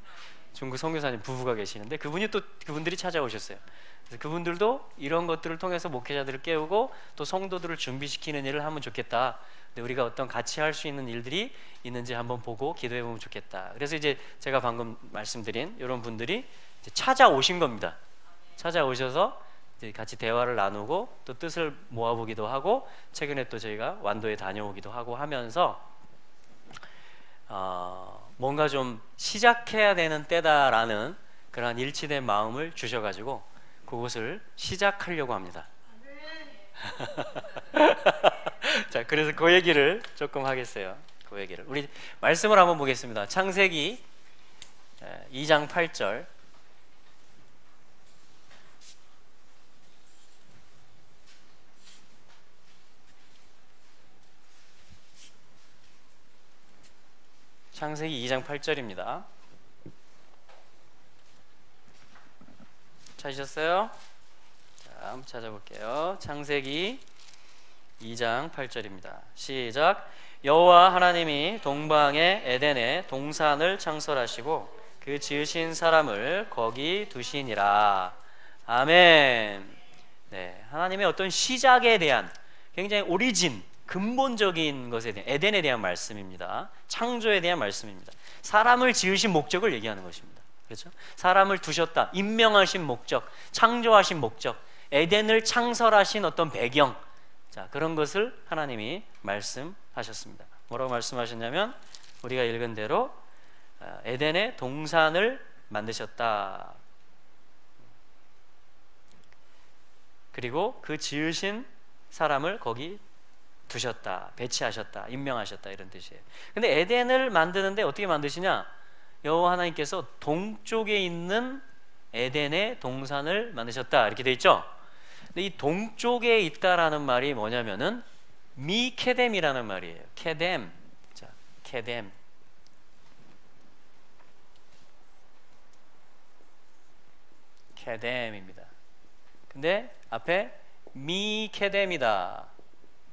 중국 선교사님 부부가 계시는데 그분들이 찾아오셨어요. 그래서 그분들도 이런 것들을 통해서 목회자들을 깨우고 또 성도들을 준비시키는 일을 하면 좋겠다. 근데 우리가 어떤 같이 할 수 있는 일들이 있는지 한번 보고 기도해 보면 좋겠다. 그래서 이제 제가 방금 말씀드린 이런 분들이 이제 찾아오신 겁니다. 찾아오셔서 이제 같이 대화를 나누고 또 뜻을 모아보기도 하고 최근에 또 저희가 완도에 다녀오기도 하고 하면서 뭔가 좀 시작해야 되는 때다라는 그러한 일치된 마음을 주셔가지고 그것을 시작하려고 합니다. 자, 그래서 그 얘기를 조금 하겠어요. 그 얘기를 우리 말씀을 한번 보겠습니다. 창세기 2장 8절. 창세기 2장 8절입니다. 찾으셨어요? 자, 한번 찾아볼게요. 창세기 2장 8절입니다. 시작. 여호와 하나님이 동방의 에덴에 동산을 창설하시고 그 지으신 사람을 거기 두시니라. 아멘. 네, 하나님의 어떤 시작에 대한 굉장히 오리진, 근본적인 것에 대한 에덴에 대한 말씀입니다. 창조에 대한 말씀입니다. 사람을 지으신 목적을 얘기하는 것입니다. 그렇죠? 사람을 두셨다. 임명하신 목적, 창조하신 목적, 에덴을 창설하신 어떤 배경, 자, 그런 것을 하나님이 말씀하셨습니다. 뭐라고 말씀하셨냐면 우리가 읽은 대로 에덴에 동산을 만드셨다. 그리고 그 지으신 사람을 거기 두셨다, 배치하셨다, 임명하셨다, 이런 뜻이에요. 근데 에덴을 만드는데 어떻게 만드시냐? 여호와 하나님께서 동쪽에 있는 에덴의 동산을 만드셨다, 이렇게 돼 있죠. 근데 이 동쪽에 있다라는 말이 뭐냐면은 미케뎀이라는 말이에요. 케뎀. 자, 케뎀. 케뎀입니다. 근데 앞에 미케뎀이다.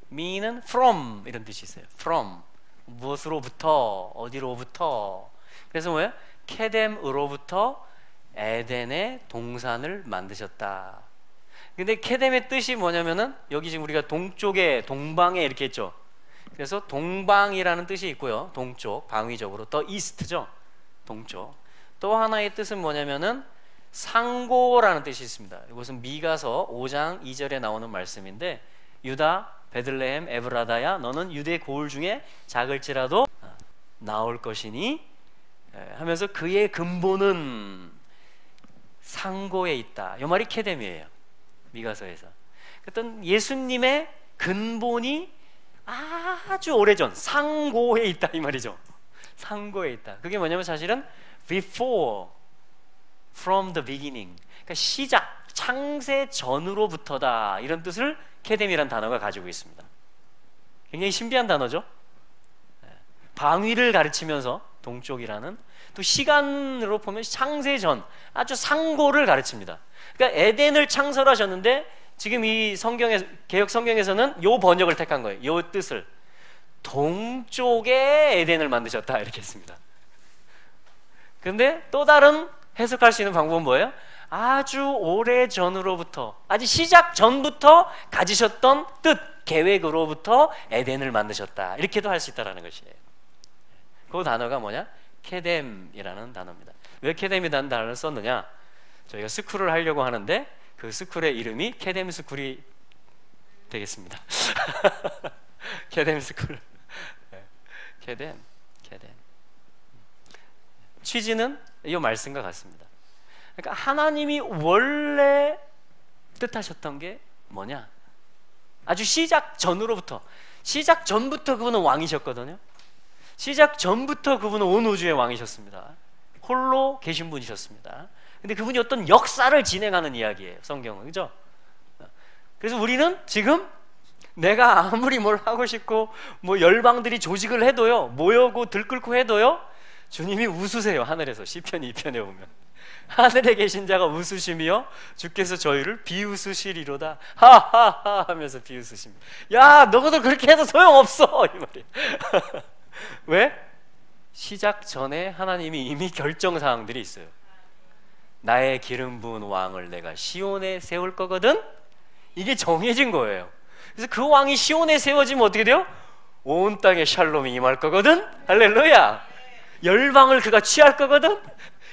미는 from 이런 뜻이 있어요. from 무엇으로부터, 어디로부터. 그래서 뭐예요? 케뎀으로부터 에덴의 동산을 만드셨다. 근데 케뎀의 뜻이 뭐냐면은 여기 지금 우리가 동쪽에, 동방에 이렇게 했죠. 그래서 동방이라는 뜻이 있고요. 동쪽, 방위적으로 더 이스트죠. 동쪽. 또 하나의 뜻은 뭐냐면은 상고라는 뜻이 있습니다. 이것은 미가서 5장 2절에 나오는 말씀인데 유다 베들레헴 에브라다야 너는 유대 고을 중에 작을지라도 나올 것이니 하면서 그의 근본은 상고에 있다. 이 말이 케뎀이에요. 미가서에서. 어떤 예수님의 근본이 아주 오래전 상고에 있다 이 말이죠. 상고에 있다. 그게 뭐냐면 사실은 before, from the beginning. 그러니까 시작, 창세 전으로부터다, 이런 뜻을 케뎀이라는 단어가 가지고 있습니다. 굉장히 신비한 단어죠. 방위를 가르치면서 동쪽이라는, 또 시간으로 보면 창세 전, 아주 상고를 가르칩니다. 그러니까 에덴을 창설하셨는데 지금 이 성경에, 개역 성경에서는 요 번역을 택한 거예요. 요 뜻을 동쪽에 에덴을 만드셨다 이렇게 했습니다. 근데 또 다른 해석할 수 있는 방법은 뭐예요? 아주 오래 전으로부터, 아주 시작 전부터 가지셨던 뜻, 계획으로부터 에덴을 만드셨다, 이렇게도 할 수 있다는 것이에요. 그 단어가 뭐냐? 케뎀이라는 단어입니다. 왜 케뎀이라는 단어를 썼느냐? 저희가 스쿨을 하려고 하는데 그 스쿨의 이름이 케뎀 스쿨이 되겠습니다. 케뎀 스쿨. 케뎀. 취지는 이 말씀과 같습니다. 그러니까 하나님이 원래 뜻하셨던 게 뭐냐? 아주 시작 전으로부터, 시작 전부터 그분은 왕이셨거든요. 시작 전부터 그분은 온 우주의 왕이셨습니다. 홀로 계신 분이셨습니다. 근데 그분이 어떤 역사를 진행하는 이야기예요, 성경은. 그죠? 그래서 우리는 지금 내가 아무리 뭘 하고 싶고 뭐 열방들이 조직을 해도요, 모여고 들끓고 해도요, 주님이 웃으세요. 하늘에서 시편 2편에 보면 하늘에 계신 자가 웃으시며 주께서 저희를 비웃으시리로다. 하하하 하면서 비웃으십니다. 야, 너희들 그렇게 해도 소용없어 이 말이에요. 왜? 시작 전에 하나님이 이미 결정사항들이 있어요. 나의 기름 부은 왕을 내가 시온에 세울 거거든. 이게 정해진 거예요. 그래서 그 왕이 시온에 세워지면 어떻게 돼요? 온 땅에 샬롬이 임할 거거든. 할렐루야. 열방을 그가 취할 거거든.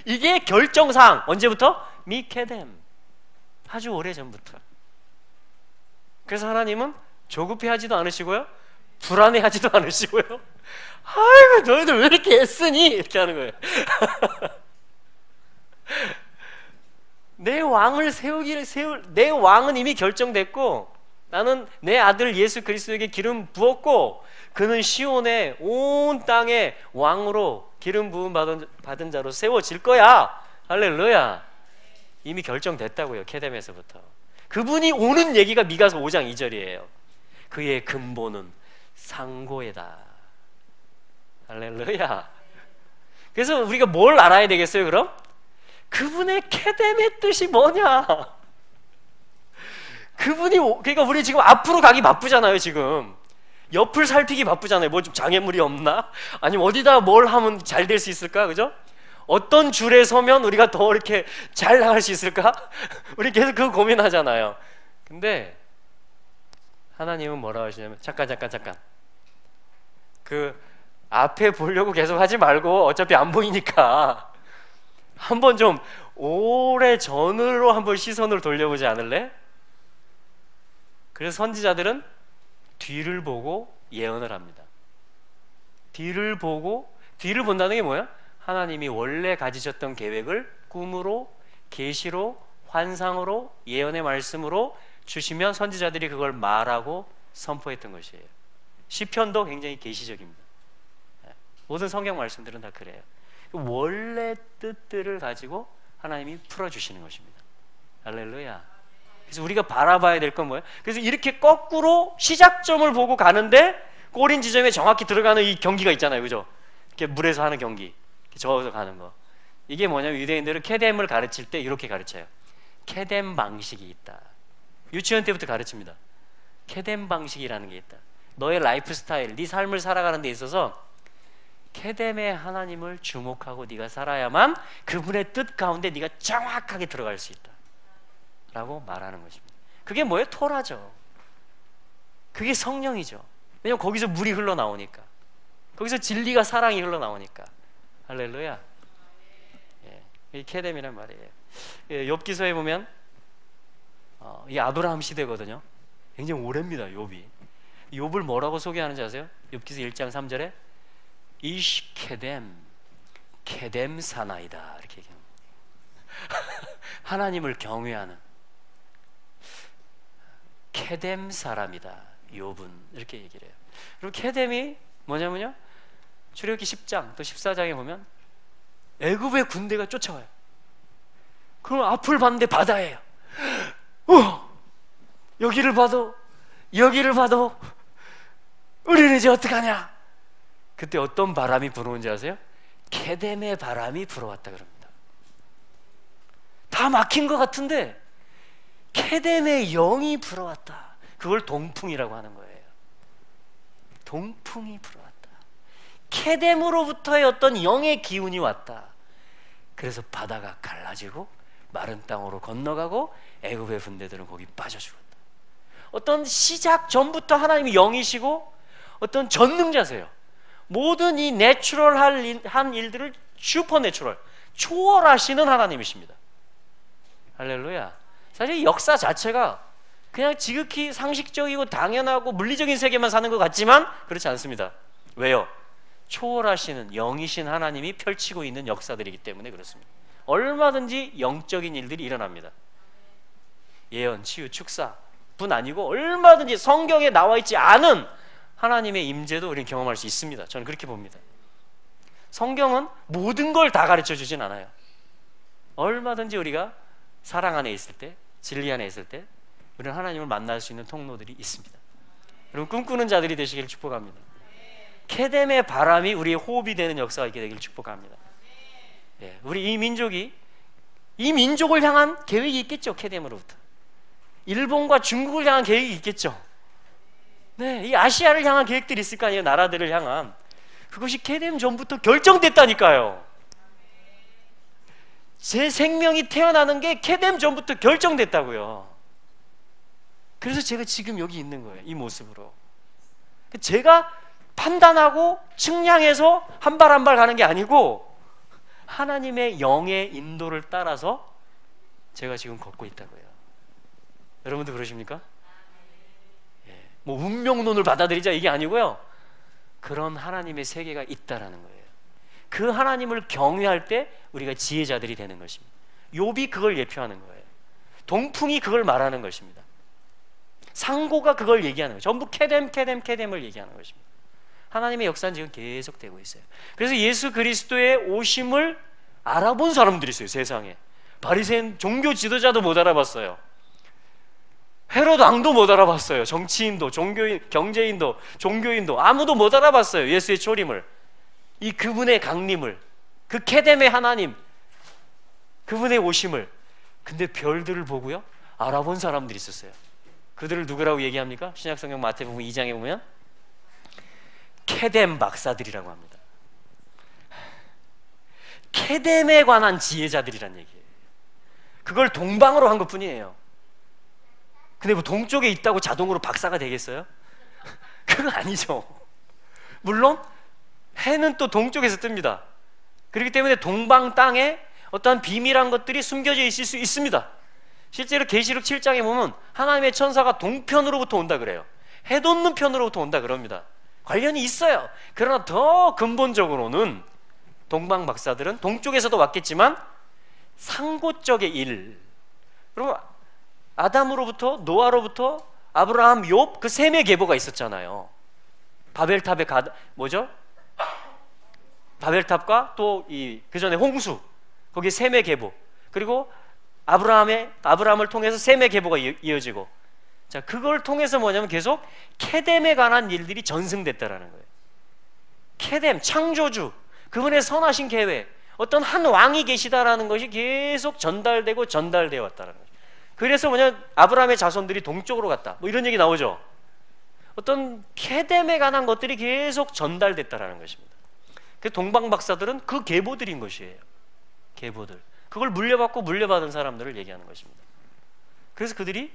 이게 결정사항. 언제부터? 미케뎀. 아주 오래전부터. 그래서 하나님은 조급해하지도 않으시고요, 불안해하지도 않으시고요, 아이고 너희들 왜 이렇게 애쓰니? 이렇게 하는 거예요. 내 왕을 내 왕은 이미 결정됐고, 나는 내 아들 예수 그리스도에게 기름 부었고, 그는 시온의 온 땅에 왕으로 기름 부음 받은 자로 세워질 거야. 할렐루야. 이미 결정됐다고요. 케뎀에서부터. 그분이 오는 얘기가 미가서 5장 2절이에요. 그의 근본은 상고에다. 할렐루야. 그래서 우리가 뭘 알아야 되겠어요, 그럼? 그분의 케뎀의 뜻이 뭐냐? 그러니까 우리 지금 앞으로 가기 바쁘잖아요, 지금. 옆을 살피기 바쁘잖아요. 뭐 좀 장애물이 없나? 아니면 어디다 뭘 하면 잘 될 수 있을까? 그죠? 어떤 줄에 서면 우리가 더 이렇게 잘 나갈 수 있을까? 우리 계속 그거 고민하잖아요. 근데 하나님은 뭐라고 하시냐면, 잠깐 그 앞에 보려고 계속 하지 말고 어차피 안 보이니까 한번 좀 오래 전으로 한번 시선을 돌려보지 않을래? 그래서 선지자들은 뒤를 보고 예언을 합니다. 뒤를 본다는 게 뭐야? 하나님이 원래 가지셨던 계획을 꿈으로, 계시로, 환상으로, 예언의 말씀으로 주시면 선지자들이 그걸 말하고 선포했던 것이에요. 시편도 굉장히 계시적입니다. 모든 성경 말씀들은 다 그래요. 원래 뜻들을 가지고 하나님이 풀어주시는 것입니다. 할렐루야. 그래서 우리가 바라봐야 될 건 뭐예요? 그래서 이렇게 거꾸로 시작점을 보고 가는데 꼬린 지점에 정확히 들어가는 이 경기가 있잖아요, 그죠? 이렇게 물에서 하는 경기, 저어서 가는 거. 이게 뭐냐면 유대인들은 케뎀을 가르칠 때 이렇게 가르쳐요. 케뎀 방식이 있다. 유치원 때부터 가르칩니다. 케뎀 방식이라는 게 있다. 너의 라이프 스타일, 네 삶을 살아가는 데 있어서 케뎀의 하나님을 주목하고 네가 살아야만 그분의 뜻 가운데 네가 정확하게 들어갈 수 있다 라고 말하는 것입니다. 그게 뭐예요? 토라죠. 그게 성령이죠. 왜냐하면 거기서 물이 흘러나오니까, 거기서 진리가 사랑이 흘러나오니까. 할렐루야. 이 케뎀이란 말이에요. 욥기서에 보면 이 아브라함 시대거든요. 굉장히 오래입니다. 욥을 뭐라고 소개하는지 아세요? 욥기서 1장 3절에 이시 케뎀 사나이다 이렇게 얘기합니다. 하나님을 경외하는 케뎀 사람이다 욥은, 이렇게 얘기를 해요. 그리고 케뎀이 뭐냐면요, 출애굽기 10장 또 14장에 보면 애굽의 군대가 쫓아와요. 그럼 앞을 봤는데 바다예요. 여기를 봐도 우리는 이제 어떡하냐? 그때 어떤 바람이 불어온지 아세요? 케뎀의 바람이 불어왔다 그럽니다. 다 막힌 것 같은데 케뎀의 영이 불어왔다. 그걸 동풍이라고 하는 거예요. 동풍이 불어왔다. 케뎀으로부터의 어떤 영의 기운이 왔다. 그래서 바다가 갈라지고 마른 땅으로 건너가고 애굽의 군대들은 거기 빠져 죽었다. 어떤 시작 전부터 하나님이 영이시고 어떤 전능자세요. 모든 이 내추럴한 일들을 슈퍼내추럴, 초월하시는 하나님이십니다. 할렐루야. 사실 이 역사 자체가 그냥 지극히 상식적이고 당연하고 물리적인 세계만 사는 것 같지만 그렇지 않습니다. 왜요? 초월하시는 영이신 하나님이 펼치고 있는 역사들이기 때문에 그렇습니다. 얼마든지 영적인 일들이 일어납니다. 예언, 치유, 축사뿐 아니고 얼마든지 성경에 나와 있지 않은 하나님의 임재도 우리는 경험할 수 있습니다. 저는 그렇게 봅니다. 성경은 모든 걸 다 가르쳐 주진 않아요. 얼마든지 우리가 사랑 안에 있을 때, 진리 안에 있을 때 우리는 하나님을 만날 수 있는 통로들이 있습니다. 여러분 꿈꾸는 자들이 되시길 축복합니다. 케뎀의 바람이 우리의 호흡이 되는 역사가 있게 되길 축복합니다. 우리 이 민족을 향한 계획이 있겠죠. 케뎀으로부터 일본과 중국을 향한 계획이 있겠죠. 이 아시아를 향한 계획들이 있을 거 아니에요. 나라들을 향한. 그것이 케뎀 전부터 결정됐다니까요. 제 생명이 태어나는 게 케뎀 전부터 결정됐다고요. 그래서 제가 지금 여기 있는 거예요. 이 모습으로. 제가 판단하고 측량해서 한 발 한 발 가는 게 아니고 하나님의 영의 인도를 따라서 제가 지금 걷고 있다고요. 여러분도 그러십니까? 예. 뭐 운명론을 받아들이자 이게 아니고요. 그런 하나님의 세계가 있다라는 거예요. 그 하나님을 경외할 때 우리가 지혜자들이 되는 것입니다. 욥이 그걸 예표하는 거예요. 동풍이 그걸 말하는 것입니다. 상고가 그걸 얘기하는 거예요. 전부 케뎀을 얘기하는 것입니다. 하나님의 역사는 지금 계속되고 있어요. 그래서 예수 그리스도의 오심을 알아본 사람들이 있어요. 세상에. 바리새인 종교 지도자도 못 알아봤어요. 헤롯 왕도 못 알아봤어요. 정치인도, 종교인, 경제인도, 종교인도 아무도 못 알아봤어요. 예수의 초림을, 이 그분의 강림을, 그 케뎀의 하나님, 그분의 오심을. 근데 별들을 보고요 알아본 사람들이 있었어요. 그들을 누구라고 얘기합니까? 신약성경 마태복음 2장에 보면 케뎀 박사들이라고 합니다. 케뎀에 관한 지혜자들이란 얘기예요. 그걸 동방으로 한 것뿐이에요. 근데 뭐 동쪽에 있다고 자동으로 박사가 되겠어요? 그건 아니죠. 물론 해는 또 동쪽에서 뜹니다. 그렇기 때문에 동방 땅에 어떠한 비밀한 것들이 숨겨져 있을 수 있습니다. 실제로 계시록 7장에 보면 하나님의 천사가 동편으로부터 온다 그래요. 해 돋는 편으로부터 온다 그럽니다. 관련이 있어요. 그러나 더 근본적으로는 동방 박사들은 동쪽에서도 왔겠지만 상고 쪽의 일, 그리고 아담으로부터 노아로부터 아브라함, 욥, 그 셈의 계보가 있었잖아요. 바벨탑의 뭐죠? 바벨탑과 또 그 전에 홍수, 거기 셈의 계보, 그리고 아브라함을 통해서 셈의 계보가 이어지고, 자, 그걸 통해서 뭐냐면 계속 케뎀에 관한 일들이 전승됐다라는 거예요. 케뎀, 창조주, 그분의 선하신 계획, 어떤 한 왕이 계시다라는 것이 계속 전달되어 왔다라는 거죠. 그래서 뭐냐면 아브라함의 자손들이 동쪽으로 갔다, 뭐 이런 얘기 나오죠. 어떤 케뎀에 관한 것들이 계속 전달됐다라는 것입니다. 그 동방 박사들은 그 계보들인 것이에요. 계보들, 그걸 물려받은 사람들을 얘기하는 것입니다. 그래서 그들이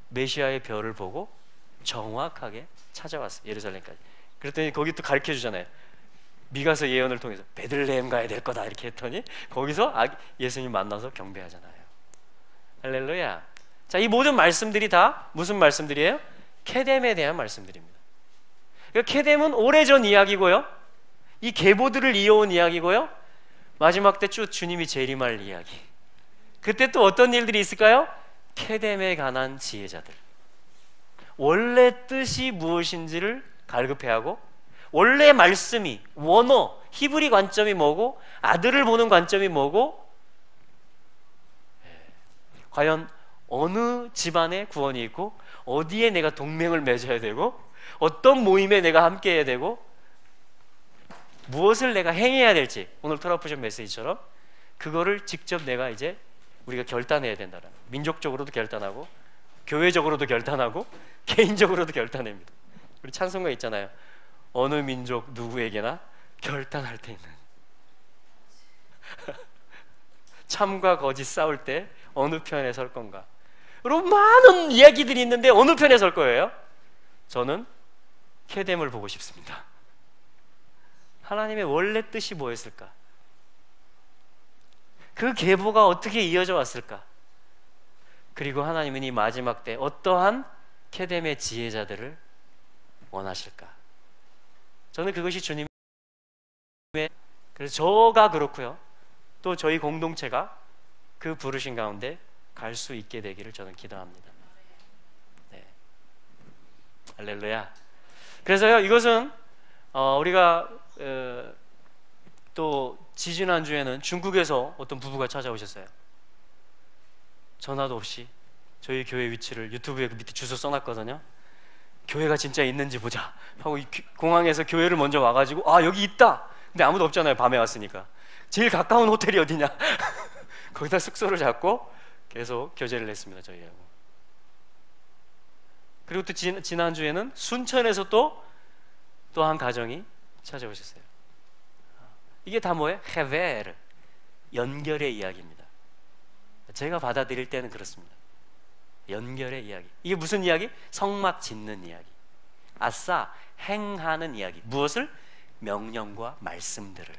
메시아의 별을 보고 정확하게 찾아왔어요. 예루살렘까지. 그랬더니 거기 또 가르쳐 주잖아요. 미가서 예언을 통해서 베들레헴 가야 될 거다 이렇게 했더니 거기서 예수님 만나서 경배하잖아요. 할렐루야. 자, 이 모든 말씀들이 다 무슨 말씀들이에요? 케뎀에 대한 말씀들입니다. 그러니까 케뎀은 오래전 이야기고요, 이 계보들을 이어온 이야기고요, 마지막 때 주님이 재림할 이야기. 그때 또 어떤 일들이 있을까요? 케뎀에 관한 지혜자들, 원래 뜻이 무엇인지를 갈급해하고, 원래 말씀이, 원어, 히브리 관점이 뭐고, 아들을 보는 관점이 뭐고, 과연 어느 집안에 구원이 있고, 어디에 내가 동맹을 맺어야 되고, 어떤 모임에 내가 함께 해야 되고, 무엇을 내가 행해야 될지, 오늘 토라푸션 메시지처럼 그거를 직접 내가 이제 우리가 결단해야 된다는, 민족적으로도 결단하고 교회적으로도 결단하고 개인적으로도 결단합니다. 우리 찬송가 있잖아요. 어느 민족 누구에게나 결단할 때 있는 참과 거짓 싸울 때 어느 편에 설 건가. 여러분, 많은 이야기들이 있는데 어느 편에 설 거예요? 저는 케뎀을 보고 싶습니다. 하나님의 원래 뜻이 뭐였을까? 그 계보가 어떻게 이어져 왔을까? 그리고 하나님은 이 마지막 때 어떠한 케뎀의 지혜자들을 원하실까? 저는 그것이 주님의, 그래서 저가 그렇고요, 또 저희 공동체가 그 부르신 가운데 갈 수 있게 되기를 저는 기도합니다. 네. 할렐루야. 그래서요, 이것은 우리가 또 지지난주에는 중국에서 어떤 부부가 찾아오셨어요. 전화도 없이 저희 교회 위치를 유튜브에 그 밑에 주소 써놨거든요. 교회가 진짜 있는지 보자 하고 공항에서 교회를 먼저 와가지고, 아, 여기 있다. 근데 아무도 없잖아요. 밤에 왔으니까. 제일 가까운 호텔이 어디냐 거기다 숙소를 잡고 계속 교제를 했습니다, 저희하고. 그리고 또 지난주에는 순천에서 또 한 가정이 찾아오셨어요. 이게 다 뭐예요? 헤베르, 연결의 이야기입니다. 제가 받아들일 때는 그렇습니다. 연결의 이야기. 이게 무슨 이야기? 성막 짓는 이야기. 아싸, 행하는 이야기. 무엇을? 명령과 말씀들을.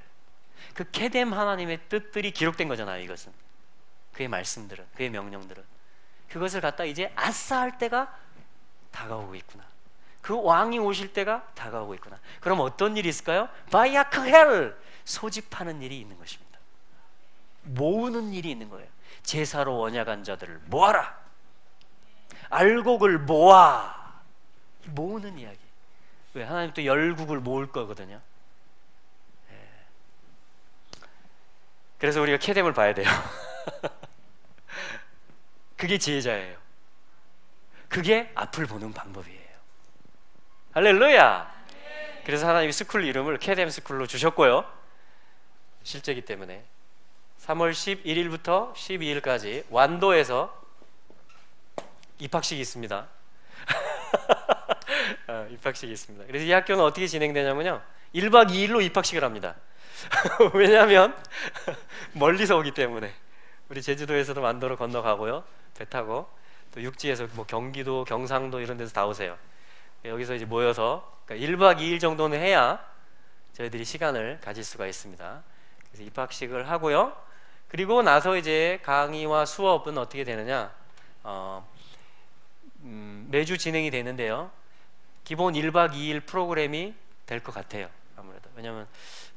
그 케뎀 하나님의 뜻들이 기록된 거잖아요. 이것은 그의 말씀들은, 그의 명령들은. 그것을 갖다 이제 아싸 할 때가 다가오고 있구나. 그 왕이 오실 때가 다가오고 있구나. 그럼 어떤 일이 있을까요? 바야크헬, 소집하는 일이 있는 것입니다. 모으는 일이 있는 거예요. 제사로 언약한 자들을 모아라. 알곡을 모아. 모으는 이야기. 왜? 하나님 또 열국을 모을 거거든요. 그래서 우리가 케뎀을 봐야 돼요. 그게 지혜자예요. 그게 앞을 보는 방법이에요. 할렐루야. 그래서 하나님이 스쿨 이름을 케뎀 스쿨로 주셨고요. 실제이기 때문에 3월 11일부터 12일까지 완도에서 입학식이 있습니다. 입학식이 있습니다. 그래서 이 학교는 어떻게 진행되냐면요, 1박 2일로 입학식을 합니다. 왜냐하면 멀리서 오기 때문에. 우리 제주도에서도 완도로 건너가고요, 배 타고 또 육지에서 뭐 경기도, 경상도 이런 데서 다 오세요. 여기서 이제 모여서, 그러니까 1박 2일 정도는 해야 저희들이 시간을 가질 수가 있습니다. 그래서 입학식을 하고요. 그리고 나서 이제 강의와 수업은 어떻게 되느냐, 매주 진행이 되는데요. 기본 1박 2일 프로그램이 될 것 같아요. 아무래도. 왜냐하면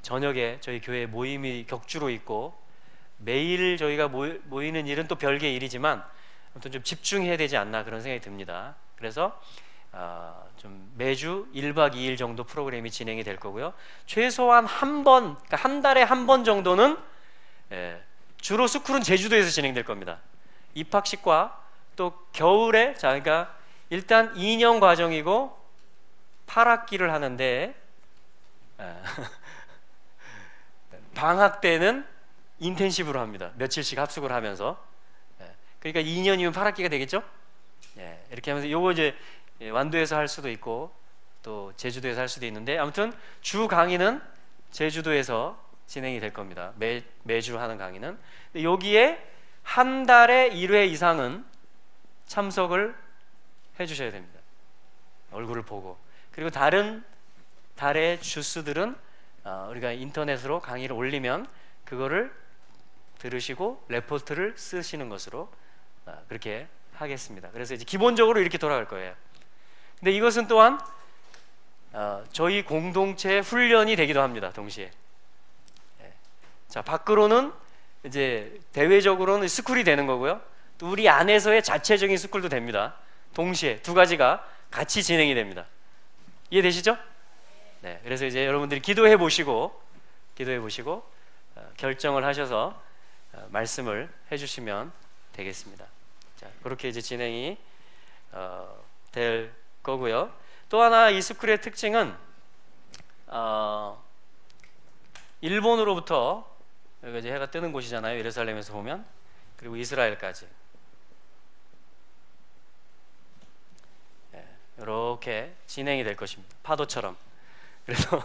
저녁에 저희 교회 모임이 격주로 있고, 매일 저희가 모이는 일은 또 별개의 일이지만 아무튼 좀 집중해야 되지 않나, 그런 생각이 듭니다. 그래서 좀 매주 1박 2일 정도 프로그램이 진행이 될 거고요. 최소한 한 번, 그러니까 한 달에 한 번 정도는, 주로 스쿨은 제주도에서 진행될 겁니다. 입학식과 또 겨울에, 자, 그러니까 일단 2년 과정이고 8학기를 하는데, 방학 때는 인텐시브로 합니다. 며칠씩 합숙을 하면서. 그러니까 2년이면 8학기가 되겠죠? 이렇게 하면서 요거 이제 완도에서 할 수도 있고 또 제주도에서 할 수도 있는데, 아무튼 주 강의는 제주도에서 진행이 될 겁니다. 매주 하는 강의는. 여기에 한 달에 1회 이상은 참석을 해주셔야 됩니다. 얼굴을 보고. 그리고 다른 달의 주스들은 우리가 인터넷으로 강의를 올리면 그거를 들으시고 레포트를 쓰시는 것으로 그렇게 하겠습니다. 그래서 이제 기본적으로 이렇게 돌아갈 거예요. 근데 이것은 또한 저희 공동체의 훈련이 되기도 합니다. 동시에. 자, 밖으로는 이제 대외적으로는 스쿨이 되는 거고요. 또 우리 안에서의 자체적인 스쿨도 됩니다. 동시에 두 가지가 같이 진행이 됩니다. 이해되시죠? 네. 그래서 이제 여러분들이 기도해 보시고 결정을 하셔서 말씀을 해주시면 되겠습니다. 자, 그렇게 이제 진행이 될 거고요. 또 하나 이 스쿨의 특징은 일본으로부터, 여기가 이제 해가 뜨는 곳이잖아요. 예루살렘에서 보면. 그리고 이스라엘까지 이렇게 진행이 될 것입니다. 파도처럼. 그래서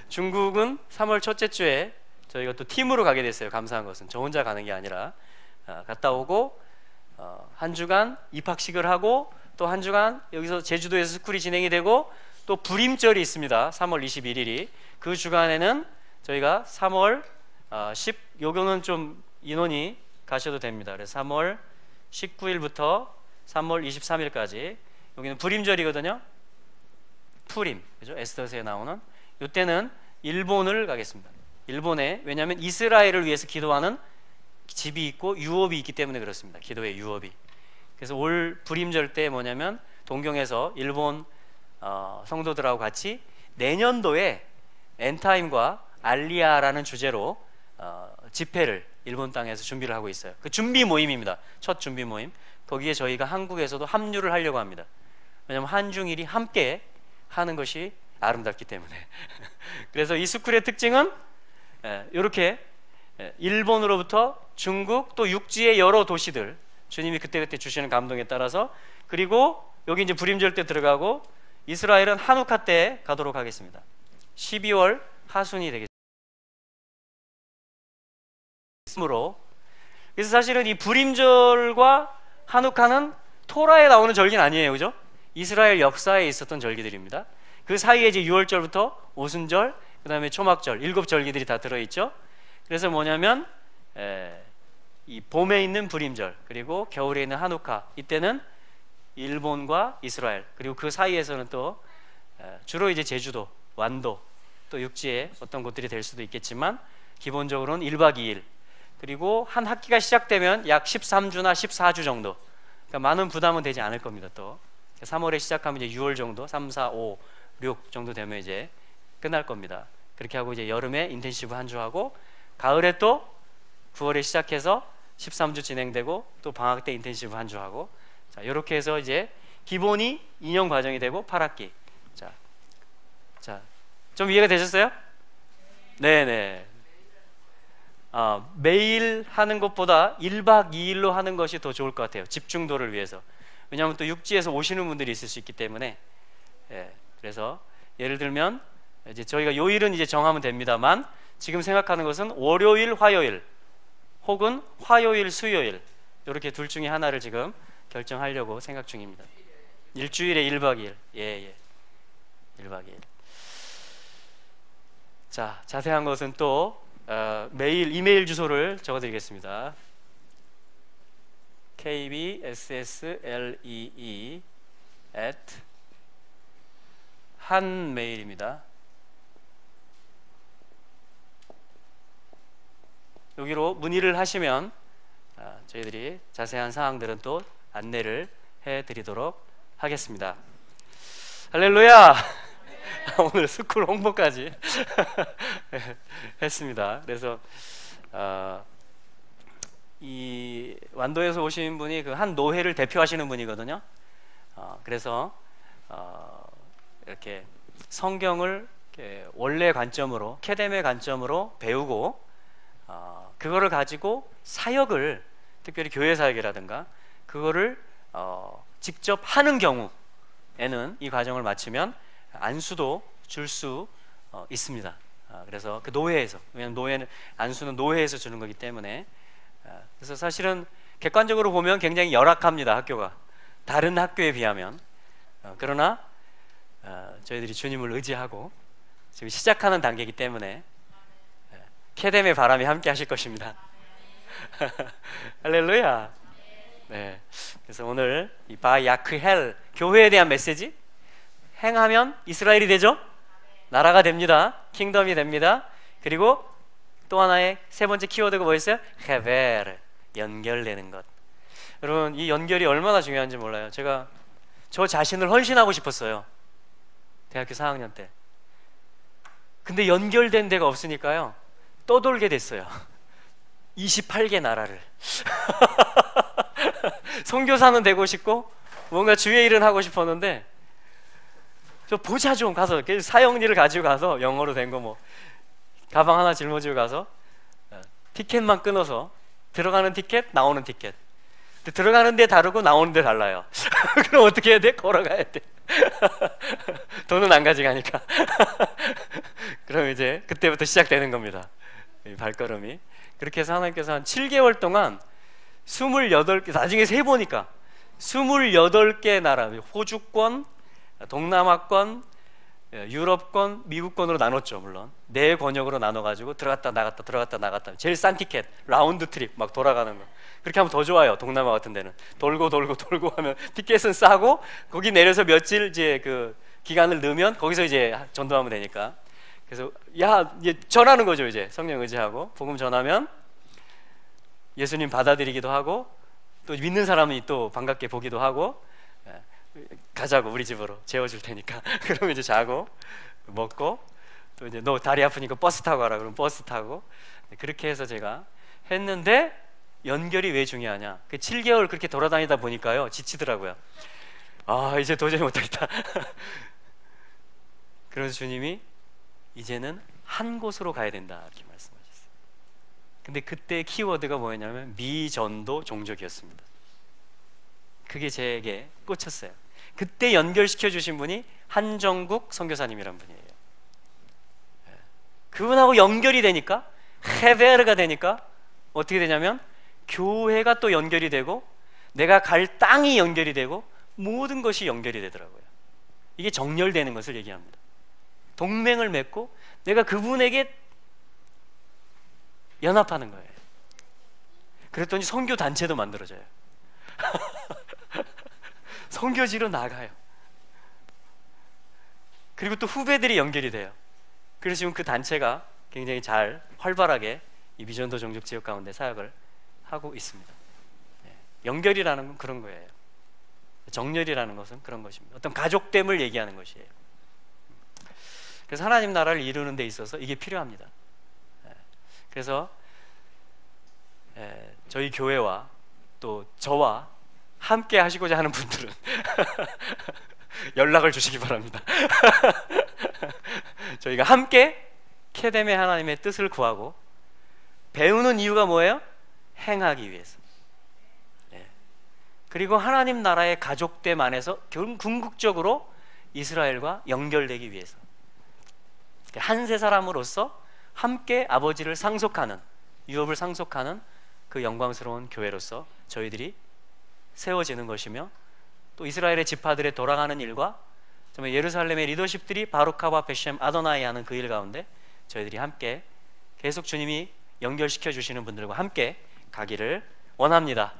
중국은 3월 첫째 주에 저희가 또 팀으로 가게 됐어요. 감사한 것은 저 혼자 가는 게 아니라 갔다 오고 한 주간 입학식을 하고 또 한 주간 여기서 제주도에서 스쿨이 진행이 되고 또 불임절이 있습니다. 3월 21일이. 그 주간에는 저희가 3월 요거는 좀 인원이 가셔도 됩니다. 그래서 3월 19일부터 3월 23일까지 여기는 불임절이거든요. 푸림, 그죠? 에스더서에 나오는. 이때는 일본을 가겠습니다. 일본에, 왜냐하면 이스라엘을 위해서 기도하는 집이 있고 유업이 있기 때문에 그렇습니다. 기도의 유업이. 그래서 올 불임절 때 뭐냐면 동경에서 일본 성도들하고 같이 내년도에 엔타임과 알리아라는 주제로 집회를 일본 땅에서 준비를 하고 있어요. 그 준비 모임입니다. 첫 준비 모임. 거기에 저희가 한국에서도 합류를 하려고 합니다. 왜냐하면 한중일이 함께 하는 것이 아름답기 때문에. 그래서 이 스쿨의 특징은 이렇게 일본으로부터 중국 또 육지의 여러 도시들, 주님이 그때그때 주시는 감동에 따라서, 그리고 여기 이제 불임절 때 들어가고 이스라엘은 한우카 때 가도록 하겠습니다. 12월 하순이 되겠습니다. 으로. 그래서 사실은 이 불임절과 한우카는 토라에 나오는 절기는 아니에요, 그죠? 이스라엘 역사에 있었던 절기들입니다. 그 사이에 이제 6월절부터 오순절, 그 다음에 초막절, 7절기들이 다 들어있죠. 그래서 뭐냐면 이 봄에 있는 불임절, 그리고 겨울에 있는 한우카, 이때는 일본과 이스라엘, 그리고 그 사이에서는 또 주로 이제 제주도, 완도, 또 육지의 어떤 곳들이 될 수도 있겠지만 기본적으로는 1박 2일, 그리고 한 학기가 시작되면 약 13주나 14주 정도, 그러니까 많은 부담은 되지 않을 겁니다. 또 3월에 시작하면 이제 6월 정도, 3, 4, 5, 6 정도 되면 이제 끝날 겁니다. 그렇게 하고 이제 여름에 인텐시브 한 주 하고, 가을에 또 9월에 시작해서 13주 진행되고, 또 방학 때 인텐시브 한 주 하고, 자, 이렇게 해서 이제 기본이 2년 과정이 되고 8학기. 자, 좀 이해가 되셨어요? 네네. 매일 하는 것보다 1박 2일로 하는 것이 더 좋을 것 같아요. 집중도를 위해서. 왜냐하면 또 육지에서 오시는 분들이 있을 수 있기 때문에. 그래서 예를 들면 이제 저희가 요일은 이제 정하면 됩니다만, 지금 생각하는 것은 월요일, 화요일, 혹은 화요일, 수요일, 이렇게 둘 중에 하나를 지금 결정하려고 생각 중입니다. 일주일에 1박 2일. 예. 1박 2일. 자, 자세한 것은 또 메일, 이메일 주소를 적어드리겠습니다. kbsslee@ 한메일입니다. 여기로 문의를 하시면 저희들이 자세한 사항들은 또 안내를 해드리도록 하겠습니다. 할렐루야! 오늘 스쿨 홍보까지 했습니다. 그래서 이 완도에서 오신 분이 그 한 노회를 대표하시는 분이거든요. 그래서 이렇게 성경을 이렇게 원래 관점으로, 캐뎀의 관점으로 배우고, 그거를 가지고 사역을, 특별히 교회 사역이라든가 그거를 직접 하는 경우에는 이 과정을 마치면 안수도 줄 수 있습니다. 그래서 그 노회에서, 왜냐하면 노회는, 안수는 노회에서 주는 거기 때문에. 그래서 사실은 객관적으로 보면 굉장히 열악합니다, 학교가. 다른 학교에 비하면. 그러나 저희들이 주님을 의지하고 지금 시작하는 단계이기 때문에 캐뎀의 바람이 함께 하실 것입니다. 할렐루야. 네. 그래서 오늘 이 바야크헬, 교회에 대한 메시지, 행하면 이스라엘이 되죠? 나라가 됩니다. 킹덤이 됩니다. 그리고 또 하나의 세 번째 키워드가 뭐였어요? 헤베르, 연결되는 것. 여러분, 이 연결이 얼마나 중요한지 몰라요. 제가 저 자신을 헌신하고 싶었어요, 대학교 4학년 때. 근데 연결된 데가 없으니까요, 떠돌게 됐어요. 28개 나라를. 선교사는 되고 싶고 뭔가 주의 일은 하고 싶었는데, 저 보자 좀 가서 사형리를 가지고 가서 영어로 된 거 뭐 가방 하나 짊어지고 가서 티켓만 끊어서, 들어가는 티켓, 나오는 티켓. 들어가는 데 다르고 나오는 데 달라요. 그럼 어떻게 해야 돼? 걸어가야 돼. 돈은 안 가져가니까. 그럼 이제 그때부터 시작되는 겁니다, 이 발걸음이. 그렇게 해서 하나님께서 한 7개월 동안 28개, 나중에 세보니까 28개 나라, 호주권, 동남아권, 유럽권, 미국권으로 나눴죠. 물론 네 권역으로 나눠가지고 들어갔다 나갔다 들어갔다 나갔다, 제일 싼 티켓, 라운드 트립 막 돌아가는 거. 그렇게 하면 더 좋아요. 동남아 같은 데는 돌고 하면 티켓은 싸고, 거기 내려서 며칠 이제 그 기간을 넣으면 거기서 이제 전도하면 되니까. 그래서 이제 전하는 거죠. 이제 성령 의지하고 복음 전하면 예수님 받아들이기도 하고, 또 믿는 사람이 또 반갑게 보기도 하고, 가자고 우리 집으로 재워줄 테니까. 그러면 이제 자고 먹고, 또 이제 너 다리 아프니까 버스 타고 가라 그러면 버스 타고. 그렇게 해서 제가 했는데, 연결이 왜 중요하냐, 그 7개월 그렇게 돌아다니다 보니까요, 지치더라고요. 이제 도저히 못하겠다. 그래서 주님이 이제는 한 곳으로 가야 된다, 이렇게 말씀하셨어요. 근데 그때 키워드가 뭐였냐면 미전도 종족이었습니다. 그게 제게 꽂혔어요. 그때 연결시켜 주신 분이 한정국 선교사님이란 분이에요. 그분하고 연결이 되니까, 헤베르가 되니까 어떻게 되냐면 교회가 또 연결이 되고 내가 갈 땅이 연결이 되고 모든 것이 연결이 되더라고요. 이게 정렬되는 것을 얘기합니다. 동맹을 맺고 내가 그분에게 연합하는 거예요. 그랬더니 선교 단체도 만들어져요. 선교지로 나가요. 그리고 또 후배들이 연결이 돼요. 그래서 지금 그 단체가 굉장히 잘 활발하게 이 비전도 종족 지역 가운데 사역을 하고 있습니다. 연결이라는 건 그런 거예요. 정렬이라는 것은 그런 것입니다. 어떤 가족됨을 얘기하는 것이에요. 그래서 하나님 나라를 이루는 데 있어서 이게 필요합니다. 그래서 저희 교회와 또 저와 함께 하시고자 하는 분들은 연락을 주시기 바랍니다. 저희가 함께 케뎀의 하나님의 뜻을 구하고 배우는 이유가 뭐예요? 행하기 위해서. 그리고 하나님 나라의 가족됨 안에서 궁극적으로 이스라엘과 연결되기 위해서 한 세 사람으로서 함께 아버지를 상속하는, 유업을 상속하는 그 영광스러운 교회로서 저희들이 세워지는 것이며, 또 이스라엘의 지파들의 돌아가는 일과 정말 예루살렘의 리더십들이 바루카와 베셈 아도나이 하는 그 일 가운데 저희들이 함께 계속 주님이 연결시켜 주시는 분들과 함께 가기를 원합니다.